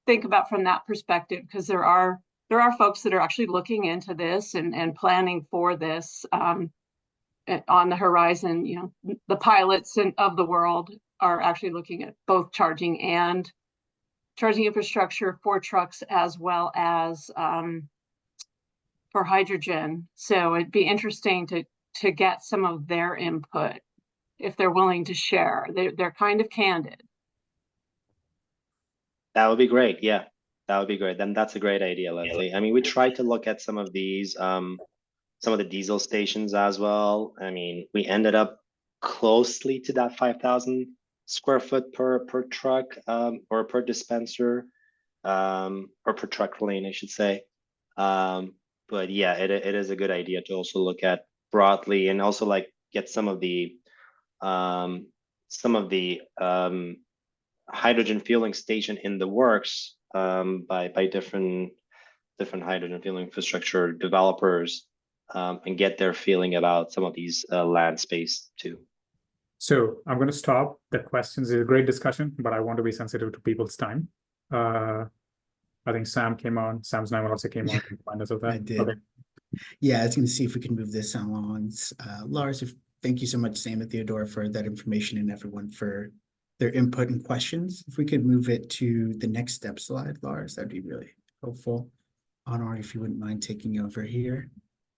think about from that perspective, because there are folks that are actually looking into this and planning for this on the horizon. The Pilots of the world are actually looking at both charging infrastructure for trucks as well as for hydrogen. So it'd be interesting to get some of their input if they're willing to share. They're kind of candid. That would be great. Yeah, that would be great. Then that's a great idea, Leslie. I mean, we tried to look at some of these, some of the diesel stations as well. I mean, we ended up closely to that 5,000 square foot per truck, or per dispenser, or per truck lane, I should say. But yeah, it is a good idea to also look at broadly, and also like get some of the hydrogen fueling station in the works by different hydrogen fueling infrastructure developers, and get their feeling about some of these land space too. So I'm going to stop. The questions is a great discussion, but I want to be sensitive to people's time. I think Sam came on. Sam's name also came on. Remind us of that. I did. Okay. Yeah, I was going to see if we can move this along. Lars, thank you so much, Sam and Theodore, for that information, and everyone for their input and questions. If we could move it to the next step slide, Lars, that'd be really helpful. Anurag, if you wouldn't mind taking over here.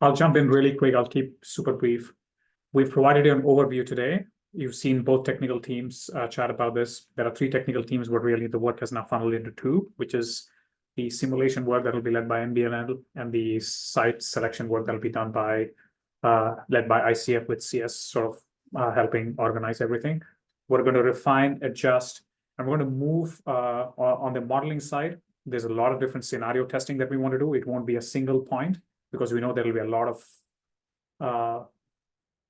I'll jump in really quick. I'll keep super brief. We've provided you an overview today. You've seen both technical teams chat about this. There are 3 technical teams, but really the work has now funneled into 2, which is the simulation work that will be led by MBNL and the site selection work that will be done by led by ICF, with CS sort of helping organize everything. We're going to refine, adjust, and we're going to move on the modeling side. There's a lot of different scenario testing that we want to do. It won't be a single point, because we know there will be a lot of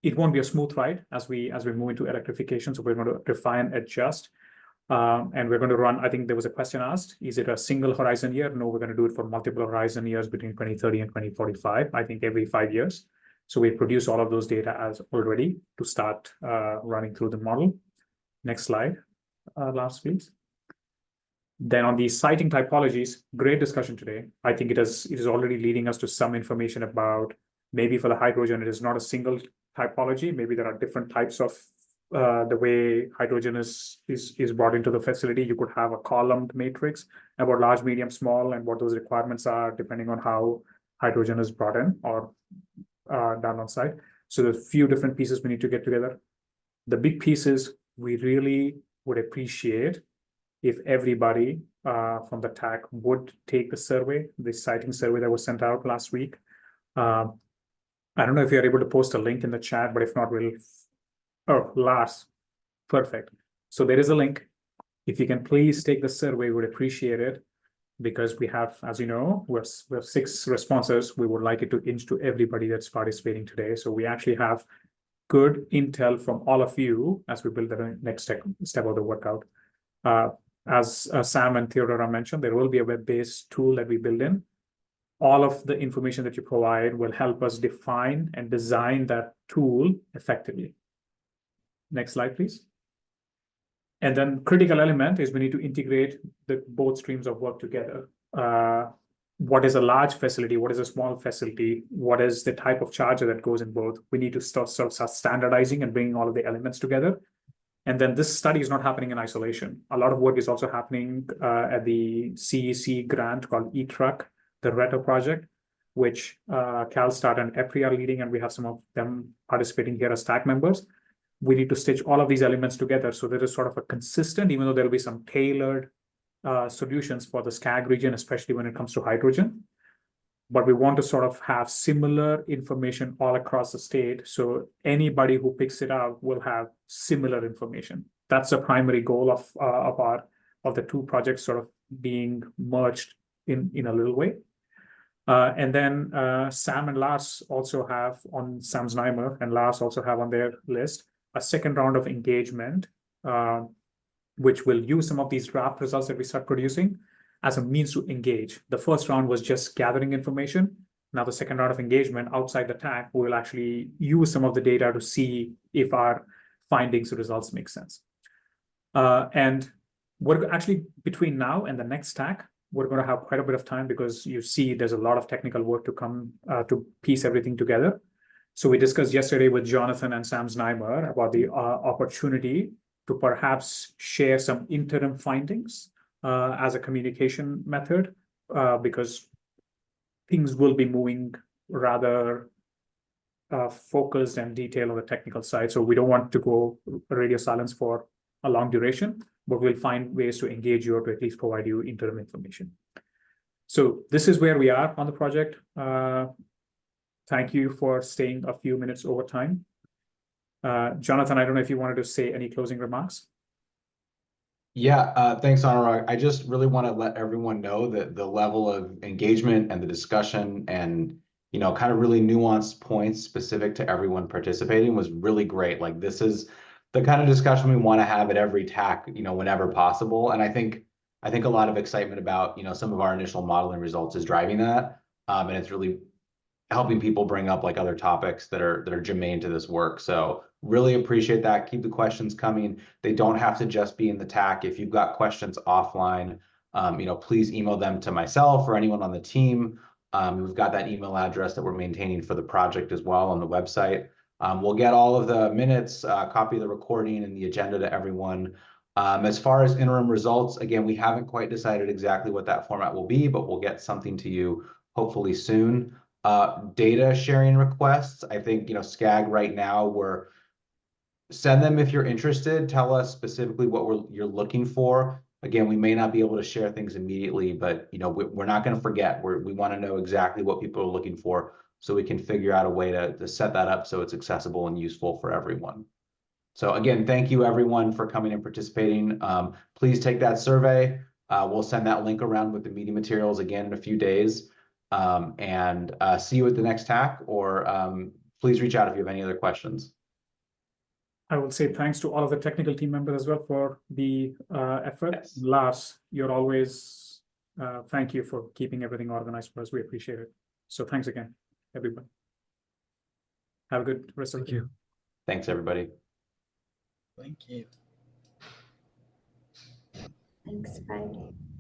it won't be a smooth ride as we move into electrification. So we're going to refine, adjust, and we're going to run. I think there was a question asked: is it a single horizon year? No, we're going to do it for multiple horizon years between 2030 and 2045. I think every 5 years. So we produce all of those data as already to start running through the model. Next slide, Lars, please. Then on the siting typologies, great discussion today. I think it is already leading us to some information about maybe for the hydrogen, it is not a single typology. Maybe there are different types of the way hydrogen is brought into the facility. You could have a columned matrix about large, medium, small, and what those requirements are depending on how hydrogen is brought in or done on site. So there's a few different pieces we need to get together. The big pieces we really would appreciate if everybody from the TAC would take the survey, the siting survey that was sent out last week. I don't know if you're able to post a link in the chat, but if not, Lars, perfect. So there is a link. If you can please take the survey, we would appreciate it, because we have, as you know, we have 6 responses. We would like it to inch to everybody that's participating today. So we actually have good intel from all of you as we build the next step of the workout. As Sam and Theodora mentioned, there will be a web-based tool that we build in. All of the information that you provide will help us define and design that tool effectively. Next slide, please. And then critical element is we need to integrate both streams of work together. What is a large facility? What is a small facility? What is the type of charger that goes in both? We need to start standardizing and bringing all of the elements together. And then this study is not happening in isolation. A lot of work is also happening at the CEC grant called eTruck, the RETA project. which CalSTART and EPRI are leading, and we have some of them participating here as staff members. We need to stitch all of these elements together so there is sort of a consistent, even though there will be some tailored solutions for the SCAG region, especially when it comes to hydrogen. But we want to sort of have similar information all across the state, so anybody who picks it up will have similar information. That's the primary goal of the two projects sort of being merged in a little way. And then Sam and Lars also have on Sam Znaimer and Lars also have on their list a second round of engagement, which will use some of these draft results that we start producing as a means to engage. The first round was just gathering information. Now the second round of engagement outside the TAC, we will actually use some of the data to see if our findings or results make sense. And we're actually, between now and the next TAC, we're going to have quite a bit of time because you see there's a lot of technical work to come to piece everything together. So we discussed yesterday with Jonathan and Sam Znaimer about the opportunity to perhaps share some interim findings as a communication method, because things will be moving rather focused and detailed on the technical side. So we don't want to go radio silence for a long duration, but we'll find ways to engage you or to at least provide you interim information. So this is where we are on the project. Thank you for staying a few minutes over time. Jonathan, I don't know if you wanted to say any closing remarks. Yeah, thanks, Anurag. I just really want to let everyone know that the level of engagement and the discussion and, you know, kind of really nuanced points specific to everyone participating was really great. Like, this is the kind of discussion we want to have at every TAC, you know, whenever possible. And I think a lot of excitement about, you know, some of our initial modeling results is driving that. And it's really helping people bring up like other topics that are germane to this work. So really appreciate that. Keep the questions coming. They don't have to just be in the TAC. If you've got questions offline, you know, please email them to myself or anyone on the team. We've got that email address that we're maintaining for the project as well on the website. We'll get all of the minutes, copy of the recording and the agenda to everyone. As far as interim results, again, we haven't quite decided exactly what that format will be, but we'll get something to you hopefully soon. Data sharing requests, I think, you know, SCAG right now, send them if you're interested. Tell us specifically what you're looking for. Again, we may not be able to share things immediately, but, you know, we're not going to forget. We want to know exactly what people are looking for so we can figure out a way to set that up so it's accessible and useful for everyone. So again, thank you everyone for coming and participating. Please take that survey. We'll send that link around with the meeting materials again in a few days. And see you at the next TAC, or please reach out if you have any other questions. I will say thanks to all of the technical team members as well for the effort. Yes. Lars, you're always, thank you for keeping everything organized for us. We appreciate it. So thanks again, everybody. Have a good rest of the day. Thank you. Thanks, everybody. Thank you. Thanks, bye.